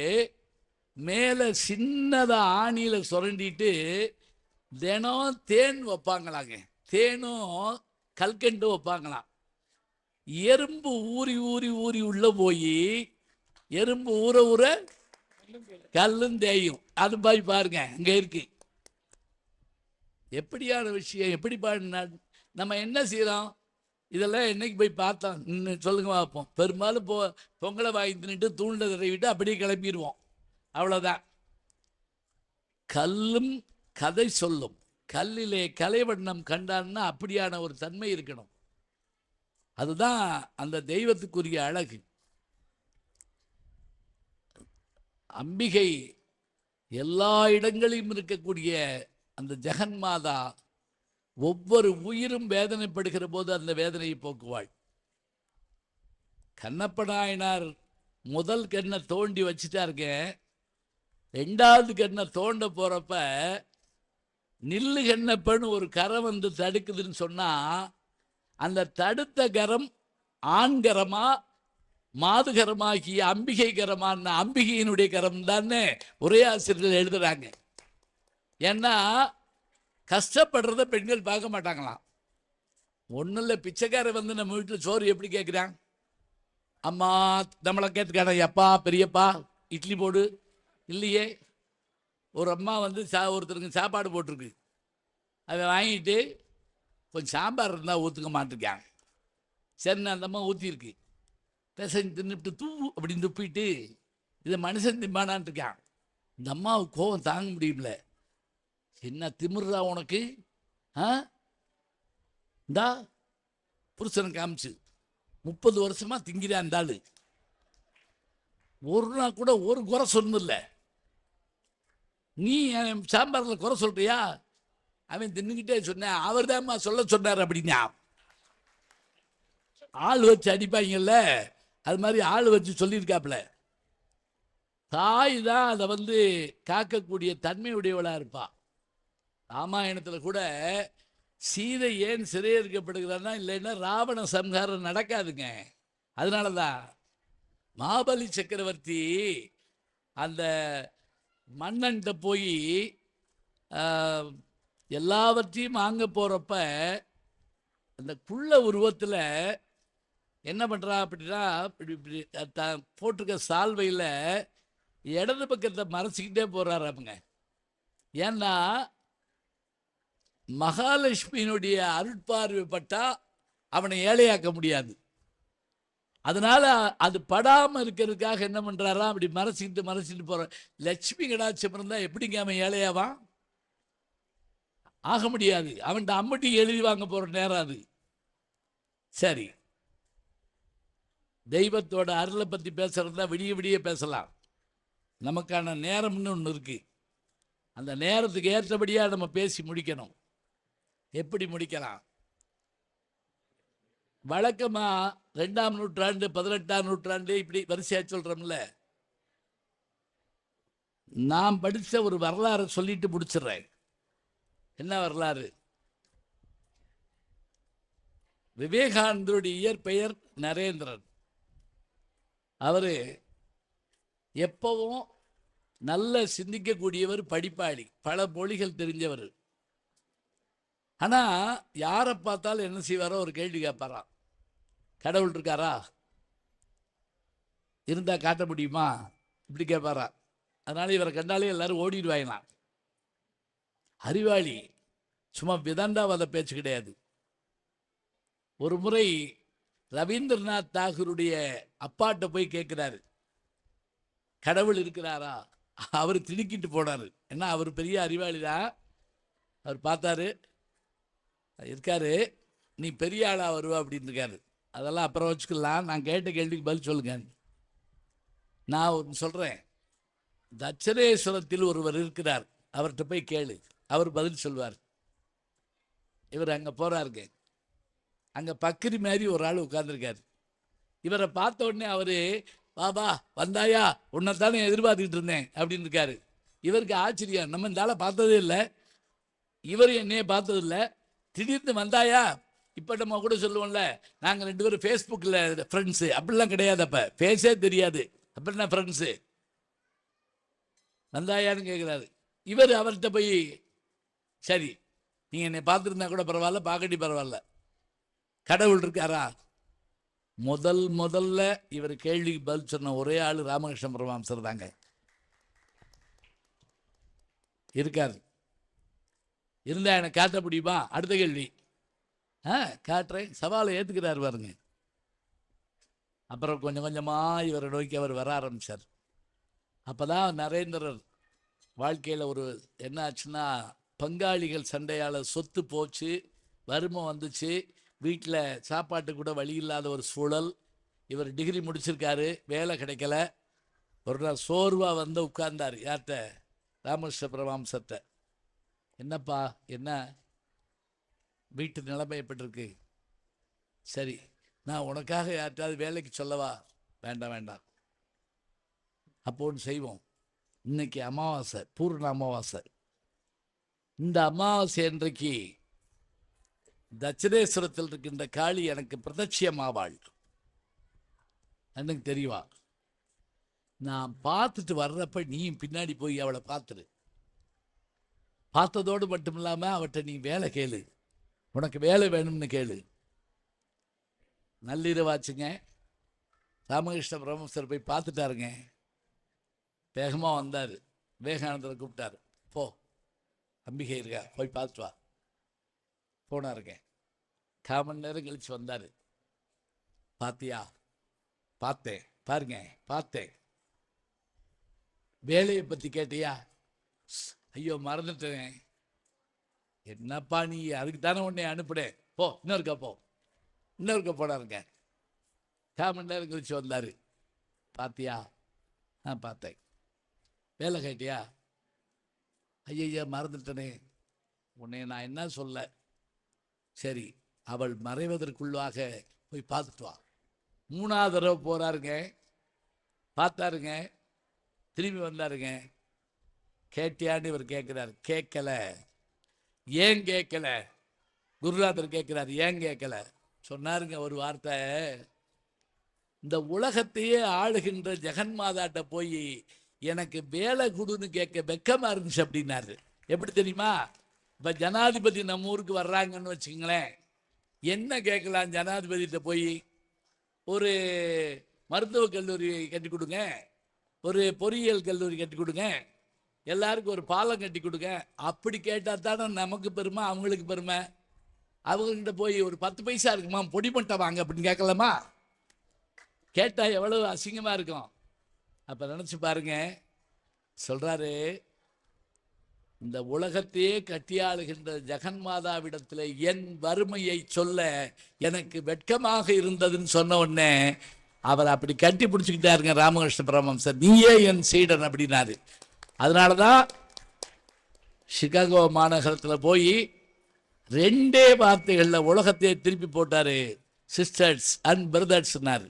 மேலே சின்னதாக ஆணியில் சுரண்டிட்டு தினம் தேன் வைப்பாங்களாங்க. தேனும் கல்கண்டு வைப்பாங்களாம். எறும்பு ஊறி ஊறி ஊறி உள்ள போய் எறும்பு ஊற ஊற கல்லும் தேயும். அது போய் பாருங்க, அங்கே இருக்கு. எப்படியான விஷயம், எப்படி நம்ம என்ன செய்யறோம்? இதெல்லாம் என்னைக்கு போய் பார்த்தோம் சொல்லுங்க பார்ப்போம். பெரும்பாலும் பொங்கலை வாங்கி தின்னுட்டு தூண்டை தடவிட்டு அப்படியே கிளம்பிடுவோம், அவ்வளோதான். கல்லும் கதை சொல்லும், கல்லிலே கலைவண்ணம் கண்டான்னா அப்படியான ஒரு தன்மை இருக்கணும். அதுதான் அந்த தெய்வத்துக்குரிய அழகு. அம்பிகை எல்லா இடங்களிலும் இருக்கக்கூடிய அந்த ஜெகன்மாதா ஒவ்வொரு உயிரும் வேதனைப்படுகிற போது அந்த வேதனையை போக்குவாள். கண்ணப்ப நாயனார் முதல் கண்ணை தோண்டி வச்சுட்டாருங்க. 2வது கண்ணை தோண்ட போறப்ப நில்லு கண்ணப்பன்னு ஒரு கரம் வந்து தடுக்குதுன்னு சொன்னா, அந்த தடுத்த கரம் ஆண்கரமா மாதுகரமாகிய அம்பிகை கரமான அம்பிகையினுடைய கரம் தானே ஒரே ஆசிரியர்கள் எழுதுறாங்க. ஏன்னா கஷ்டப்படுறத பெண்கள் பார்க்க மாட்டாங்களாம். ஒன்றும் இல்லை, பிச்சைக்காரன் வந்து நம்ம வீட்டில் சோறு எப்படி கேட்குறான்? அம்மா நம்மளை கேட்டுக்கான, அப்பா பெரியப்பா இட்லி போடு இல்லையே. ஒரு அம்மா வந்து ஒருத்தருக்கு சாப்பாடு போட்டிருக்கு, அதை வாங்கிட்டு கொஞ்சம் சாம்பார் இருந்தால் ஊற்றுக்க மாட்டிருக்காங்க. சரிண்ணா அந்த அம்மா ஊற்றிருக்கு, பேசஞ்சு தின்னுட்டு தூ அப்படின்னு துப்பிட்டு இதை மனுஷன் திம்பானான் இருக்கான். இந்த அம்மாவுக்கு கோவம் தாங்க முடியல. என்ன திமிர்றா உனக்கு? இந்தா புருஷனை காமிச்சு 30 வருஷமா திங்கிறான் அந்த ஆளு. ஒரு நாள் கூட ஒரு குறை சொன்னதில்ல. நீ என் சாம்பாரில் குறை சொல்றியா? அவன் தின்னுக்கிட்டே சொன்னேன், அவர் தான்மா சொல்ல சொன்னார் அப்படின்னா. ஆள் வச்சு அடிப்பாங்கல்ல, அது மாதிரி ஆள் வச்சு சொல்லியிருக்காப்புல. தாய் தான் அதை வந்து காக்கக்கூடிய தன்மையுடையவளாக இருப்பா. ராமாயணத்தில் கூட சீதை ஏன் சிறையெடுக்கப்படுகிறான்னா, இல்லைன்னா ராவண சம்ஹாரம் நடக்காதுங்க. அதனால தான் மாபலி சக்கரவர்த்தி அந்த மன்னன்கிட்ட போய் எல்லாவற்றையும் வாங்க போகிறப்ப அந்த குள்ள உருவத்தில் என்ன பண்ணுறா அப்படின்னா, இப்படி இப்படி போட்டிருக்க சால்வையில் இடது பக்கத்தை மறைச்சிக்கிட்டே போகிறாராமுங்க. ஏன்னா மகாலட்சுமியினுடைய அருட்பார்வைப்பட்டா அவனை ஏழையாக்க முடியாது. அதனால அது படாமல் இருக்கிறதுக்காக என்ன பண்ணுறாரா, அப்படி மறைச்சிட்டு போகிற. லட்சுமி கடாட்சம் இருந்தால் எப்படிங்க அவன் ஏழையாவான்? ஆக முடியாது. அவன்கிட்ட அம்மட்டி எழுதி வாங்க போகிற நேரம் அது. சரி, தெய்வத்தோட அருளை பற்றி பேசுகிறதா விடிய விடிய பேசலாம். நமக்கான நேரம்னு ஒன்று இருக்குது. அந்த நேரத்துக்கு ஏற்றபடியாக நம்ம பேசி முடிக்கணும். எப்படி முடிக்கலாம்? வழக்கமாக 2ஆம் நூற்றாண்டு 18ஆம் நூற்றாண்டு இப்படி வரிசையாக சொல்கிறோம்ல. நான் படித்த ஒரு வரலாறு சொல்லிட்டு முடிச்சிடுறேன். என்ன வரலாறு? விவேகானந்தருடைய இயற்பெயர் நரேந்திரன். அவர் எப்பவும் நல்ல சிந்திக்கக்கூடியவர், படிப்பாளி, பல மொழிகள் தெரிஞ்சவர். ஆனால் யாரை பார்த்தாலும் என்ன செய்வாரோ ஒரு கேள்வி கேட்பாராம். கடவுள் இருக்காரா? இருந்தால் காட்ட முடியுமா? இப்படி கேட்பாரா. அதனால இவரை கண்டாலே எல்லாரும் ஓடிடுவாங்களாம். அறிவாளி, சும்மா விதண்டாவாத பேச்சு கிடையாது. ஒரு முறை ரவீந்திரநாத் தாகூருடைய அப்பாட்ட போய் கேட்குறாரு, கடவுள் இருக்கிறாரா? அவர் திடுக்கிட்டு போனார். ஏன்னா அவர் பெரிய அறிவாளி தான். அவர் பார்த்தாரு, இருக்காரு, நீ பெரிய ஆளாக வருவா அப்படின்னு இருக்காரு. அதெல்லாம் அப்புறம் வச்சுக்கலாம், நான் கேட்ட கேள்விக்கு பதில் சொல்லுங்க. நான் ஒன்று சொல்கிறேன், தட்சணேஸ்வரத்தில் ஒருவர் இருக்கிறார், அவர்கிட்ட போய் கேளு, அவர் பதில் சொல்வார். இவர் அங்கே போகிறாருங்க. அங்கே பக்கிரி மாதிரி ஒரு ஆள் உட்கார்ந்துருக்காரு. இவரை பார்த்த உடனே அவர், பாபா வந்தாயா, உன்னைத்தானே எதிர்பார்த்துக்கிட்டு இருந்தேன் அப்படின்னு இருக்காரு. இவருக்கு ஆச்சரியம், நம்ம இந்த ஆளை பார்த்ததே இல்லை, இவர் என்னையே பார்த்ததில்லை, திடீர்னு வந்தாயா. இப்போ நம்ம கூட சொல்லுவோம்ல, நாங்கள் 2 பேரும் ஃபேஸ்புக்கில் ஃப்ரெண்ட்ஸு, அப்படிலாம் கிடையாது. அப்போ ஃபேஸே தெரியாது, அப்படின்னா ஃப்ரெண்ட்ஸு. வந்தாயான்னு கேட்குறாரு. இவர் அவர்கிட்ட போய், சரி நீங்கள் என்னை பார்த்துருந்தா கூட பரவாயில்ல, பார்க்கட்டி பரவாயில்ல, கடவுள் இருக்காரா? முதல்ல இவர் கேள்விக்கு பதில் சொன்ன ஒரே ஆள் ராமகிருஷ்ண பரமஹம்சர் தாங்க. இருக்கார். இருந்தா எனக்கு காட்ட முடியுமா? அடுத்த கேள்வி. காட்டுறேன், சவாலை ஏற்றுக்கிறார் பாருங்க. அப்புறம் கொஞ்சம் கொஞ்சமாக இவரை நோக்கி அவர் வர ஆரம்பித்தார். அப்போ தான் நரேந்திரர் வாழ்க்கையில் ஒரு என்ன ஆச்சுன்னா, பங்காளிகள் சண்டையால் சொத்து போச்சு, வறுமை வந்துச்சு, வீட்டில் சாப்பாட்டு கூட வழி இல்லாத ஒரு சூழல். இவர் டிகிரி முடிச்சிருக்காரு, வேலை கிடைக்கல. ஒரு நாள் சோர்வாக வந்து உட்கார்ந்தார். யார்கிட்ட? ராமகிருஷ்ண பரமஹம்சர்கிட்ட. என்னப்பா, என்ன வீட்டு நிலைமை எப்படிருக்கு? சரி, நான் உனக்காக யார்ட்டாவது வேலைக்கு சொல்லவா? வேண்டாம் வேண்டாம். அப்போ ஒன்று செய்வோம், இன்னைக்கு அமாவாசை, பூர்ண அமாவாசை. இந்த அமாவாசை அன்றைக்கு தட்சிணேஸ்வரத்தில் இருக்கின்ற காளி எனக்கு பிரதட்சியமாவாள், எனக்கு தெரியுமா? நான் பார்த்துட்டு வர்றப்ப நீயும் பின்னாடி போய் அவளை பார்த்துரு. பார்த்ததோடு மட்டும் இல்லாமல் அவட்ட நீ வேலை கேளு, உனக்கு வேலை வேணும்னு கேளு. நள்ளிரவாச்சுங்க. ராமகிருஷ்ண பரமஹம்சர் போய் பார்த்துட்டாருங்க. வேகமாக வந்தார். விவேகானந்தரை கூப்பிட்டார். போ, அம்பிகை இருக்கா, போய் பார்த்துட்டு வா. போனாருங்க. 1/4 மணி நேரம் கழிச்சு வந்தார். பார்த்தியா? பார்த்தேன். பாருங்க, பார்த்தேன். வேலையை பற்றி கேட்டியா? ஐயோ மறந்துட்டேன். என்னப்பா நீ, அதுக்கு தானே உன்னை அனுப்புனேன். போ, இன்னொருக்கா போ. இன்னொருக்கா போனாருங்க. 1/4 மணி நேரம் கழிச்சு வந்தார். பார்த்தியா? பார்த்தேன். வேலை கேட்டியா? ஐயா மறந்துட்டனே. உன்னை நான் என்ன சொல்ல. சரி, அவள் மறைவதற்குள்ளாக போய் பார்த்துட்டு வா. 3ஆவது தடவை போகிறாருங்க. பார்த்தாருங்க. திரும்பி வந்தாருங்க. கேட்டியான்னு இவர் கேட்குறாரு. கேட்கல. ஏன் கேட்கல? குருநாதர் கேட்குறாரு, ஏன் கேட்கல? சொன்னாருங்க ஒரு வார்த்தை. இந்த உலகத்தையே ஆளுகின்ற ஜெகன்மாதாட்ட போய் எனக்கு வேலை கொடுன்னு கேட்க வெக்கமாக இருந்துச்சு அப்படின்னாரு. எப்படி தெரியுமா? இப்போ ஜனாதிபதி நம்ம ஊருக்கு வர்றாங்கன்னு வச்சுங்களேன், என்ன கேட்கலாம் ஜனாதிபதிகிட்ட போய்? ஒரு மருத்துவக் கல்லூரி கட்டி கொடுங்க, ஒரு பொறியியல் கல்லூரி கட்டி கொடுங்க, எல்லாருக்கும் ஒரு பாலம் கட்டி கொடுங்க. அப்படி கேட்டால் தானே நமக்கு பெருமை, அவங்களுக்கு பெருமை. அவங்கள்ட்ட போய் ஒரு 10 பைசா இருக்குமா, பொடி மட்டை வாங்க அப்படின்னு கேட்கலாமா? கேட்டால் எவ்வளவு அசிங்கமாக இருக்கும். அப்போ நினச்சி பாருங்க. சொல்கிறாரு, இந்த உலகத்தையே கட்டியாளுகின்ற ஜெகன்மாதாவிடத்தில் என் வறுமையை சொல்ல எனக்கு வெட்கமாக இருந்ததுன்னு சொன்ன உடனே அவர் அப்படி கட்டி பிடிச்சிக்கிட்டாருங்க ராமகிருஷ்ண பரமஹம்சர். நீயே என் சீடன் அப்படின்னாரு. அதனால தான் சிகாகோ மாநகரத்தில் போய் 2 வார்த்தைகளில் உலகத்தையே திருப்பி போட்டார். சிஸ்டர்ஸ் அண்ட் பிரதர்ஸ்னாரு.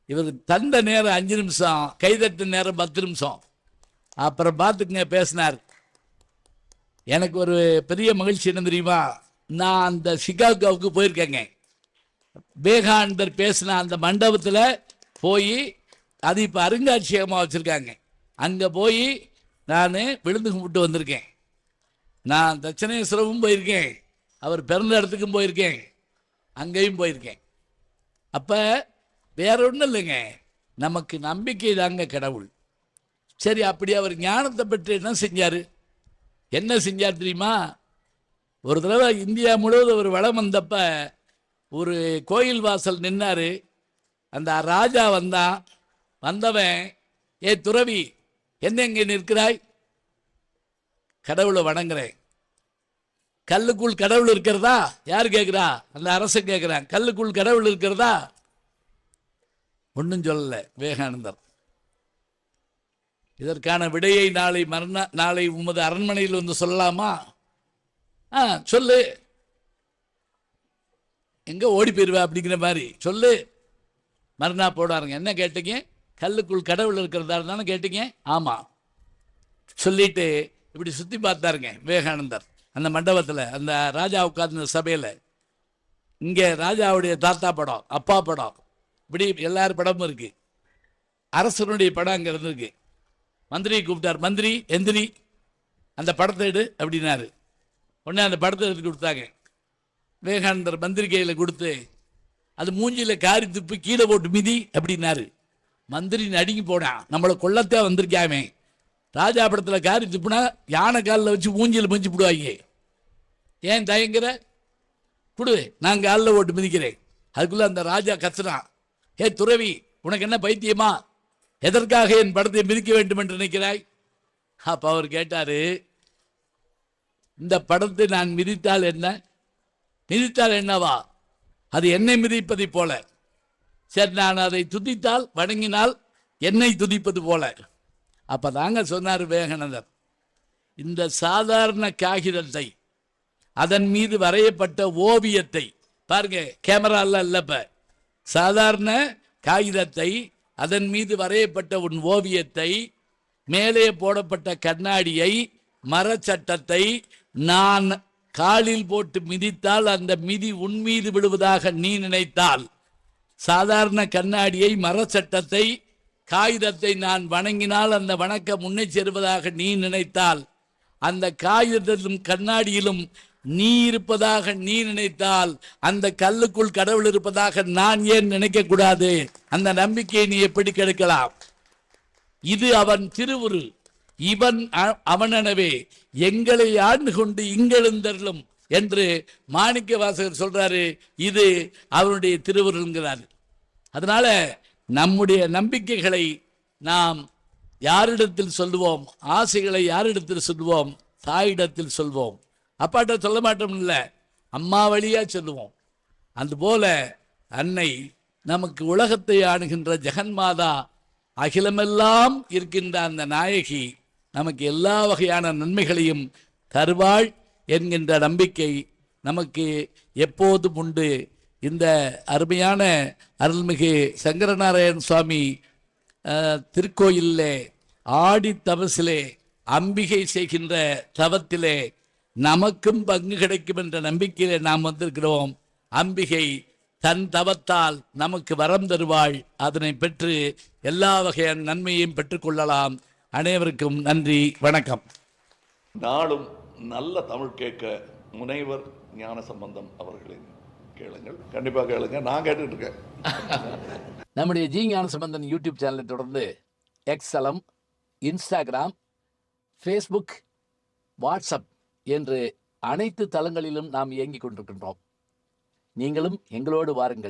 இவர் தந்த நேரம் 5 நிமிஷம், கைதட்டு நேரம் 10 நிமிஷம். அப்புறம் பார்த்துக்குங்க பேசினார். எனக்கு ஒரு பெரிய மகிழ்ச்சி என்ன தெரியுமா? நான் அந்த சிகாகோவுக்கு போயிருக்கேங்க. விவேகானந்தர் பேசின அந்த மண்டபத்தில் போய், அது இப்போ அருங்காட்சியகமாக வச்சுருக்காங்க. அங்கே போய் நான் விழுந்து கும்பிட்டு வந்திருக்கேன். நான் தட்சணேஸ்வரமும் போயிருக்கேன், அவர் பிறந்த இடத்துக்கும் போயிருக்கேன், அங்கேயும் போயிருக்கேன். அப்போ வேற ஒன்றும் இல்லைங்க, நமக்கு நம்பிக்கை தாங்க கடவுள். சரி, அப்படி அவர் ஞானத்தை பற்றி என்ன செஞ்சார்? என்ன செஞ்சார் தெரியுமா? ஒரு தடவை இந்தியா முழுவதும் ஒரு வளம் வந்தப்ப ஒரு கோயில் வாசல் நின்னார். அந்த ராஜா வந்தான். வந்தவன், ஏ துறவி, என்ன இங்கே நிற்கிறாய்? கடவுளை வணங்குறேன். கல்லுக்குள் கடவுள் இருக்கிறதா? யார் கேட்குறா? அந்த அரசன் கேட்குறான். கல்லுக்குள் கடவுள் இருக்கிறதா? ஒன்றும் சொல்லலை விவேகானந்தர். இதற்கான விடையை நாளை உமது அரண்மனையில் வந்து சொல்லலாமா? சொல்லு. எங்கே ஓடி போயிடுவா அப்படிங்கிற மாதிரி சொல்லு. மறுநாள் போடாருங்க. என்ன கேட்டீங்க? கல்லுக்குள் கடவுள் இருக்கிறதா தானே கேட்டீங்க? ஆமாம். சொல்லிட்டு இப்படி சுற்றி பார்த்தாருங்க விவேகானந்தர். அந்த மண்டபத்தில் அந்த ராஜா உட்கார்ந்த சபையில். இங்கே ராஜாவுடைய தாத்தா படம், அப்பா படம், இப்படி எல்லார் படமும் இருக்குது. அரசனுடைய படம் அங்கே இருந்திருக்கு. மந்திரியை கூப்பிட்டார். மந்திரி எந்திரி, அந்த படத்தை எடு அப்படின்னாரு. உடனே அந்த படத்தை எடுத்து கொடுத்தாங்க. விவேகானந்தர் மந்திரி கையில் கொடுத்து, அது மூஞ்சியில் காரி துப்பி கீழே போட்டு மிதி அப்படின்னாரு. மந்திரி நடுங்கி போனான். நம்மளை கொல்லத்தே வந்திருக்காமே. ராஜா படத்தில் காரி துப்புனா யானை காலில் வச்சு மூஞ்சியில் மிஞ்சி விடுவாங்க. ஏன் தயங்குற? கொடு, நான் காலில் போட்டு மிதிக்கிறேன். அதுக்குள்ளே அந்த ராஜா கத்துனான், ஏ துறவி, உனக்கு என்ன பைத்தியமா? எதற்காக என் படத்தை மிதிக்க வேண்டும் என்று நினைக்கிறாய்? அப்போ அவர் கேட்டார், இந்த படத்தை நான் மிதித்தால் என்ன? மிதித்தால் என்னவா? அது என்னை மிதிப்பதை போல. சரி, நான் அதை துதித்தால், வணங்கினால் என்னை துதிப்பது போல. அப்போ தாங்க சொன்னார் விவேகானந்தர், இந்த சாதாரண காகிதத்தை, அதன் மீது வரையப்பட்ட ஓவியத்தை பாருங்க, கேமரால இல்லப்ப, சாதாரண காகிதத்தை, அதன் மீது வரையப்பட்ட உன் ஓவியத்தை, மேலே போடப்பட்ட கண்ணாடியை, மரச்சட்டத்தை நான் காலில் போட்டு மிதித்தால் அந்த மிதி உன் மீது விடுவதாக நீ நினைத்தால், சாதாரண கண்ணாடியை, மரச்சட்டத்தை, காகிதத்தை நான் வணங்கினால் அந்த வணக்கம் முன்னே சேருவதாக நீ நினைத்தால், அந்த காகிதத்திலும் கண்ணாடியிலும் நீ இருப்பதாக நீ நினைத்தால் அந்த கல்லுக்குள் கடவுள் இருப்பதாக நான் ஏன் நினைக்க கூடாது? அந்த நம்பிக்கையை நீ எப்படி கெடுக்கலாம்? இது அவன் திருவுரு. இவன் அவனவே எங்களை ஆண்டு கொண்டு இங்கெழுந்தருளும் என்று மாணிக்க வாசகர் சொல்றாரு. இது அவனுடைய திருவுருங்கிறார். அதனால நம்முடைய நம்பிக்கைகளை நாம் யாரிடத்தில் சொல்லுவோம்? ஆசைகளை யாரிடத்தில் சொல்லுவோம்? தாயிடத்தில் சொல்வோம். அப்பாட்ட சொல்ல மாட்டோம், இல்லை, அம்மா வழியா சொல்லுவோம். அதுபோல அன்னை நமக்கு உலகத்தை ஆணுகின்ற ஜெகன்மாதா, அகிலமெல்லாம் இருக்கின்ற அந்த நாயகி நமக்கு எல்லா வகையான நன்மைகளையும் தருவாள் என்கின்ற நம்பிக்கை நமக்கு எப்போதும் உண்டு. இந்த அருமையான அருள்மிகு சங்கரநாராயண சுவாமி திருக்கோயிலே ஆடி தபசிலே அம்பிகை செய்கின்ற தவத்திலே நமக்கும் பங்கு கிடைக்கும் என்ற நம்பிக்கையிலே நாம் வந்திருக்கிறோம். அம்பிகை தன் தவத்தால் நமக்கு வரம் தருவாள். அதனை பெற்று எல்லா வகையான நன்மையையும் பெற்றுக்கொள்ளலாம். அனைவருக்கும் நன்றி, வணக்கம். நாளும் நல்ல தமிழ் கேட்க முனைவர் ஞானசம்பந்தம் அவர்களின் கேளுங்கள். கண்டிப்பாக கேளுங்க. நான் கேட்டுட்டு இருக்கேன். நம்முடைய ஜி ஞானசம்பந்தன் யூடியூப் சேனலை தொடர்ந்து எக்ஸலம், இன்ஸ்டாகிராம், ஃபேஸ்புக், வாட்ஸ்அப் என்று அனைத்து தளங்களிலும் நாம் இயங்கிக் கொண்டிருக்கின்றோம். நீங்களும் எங்களோடு வாருங்கள்.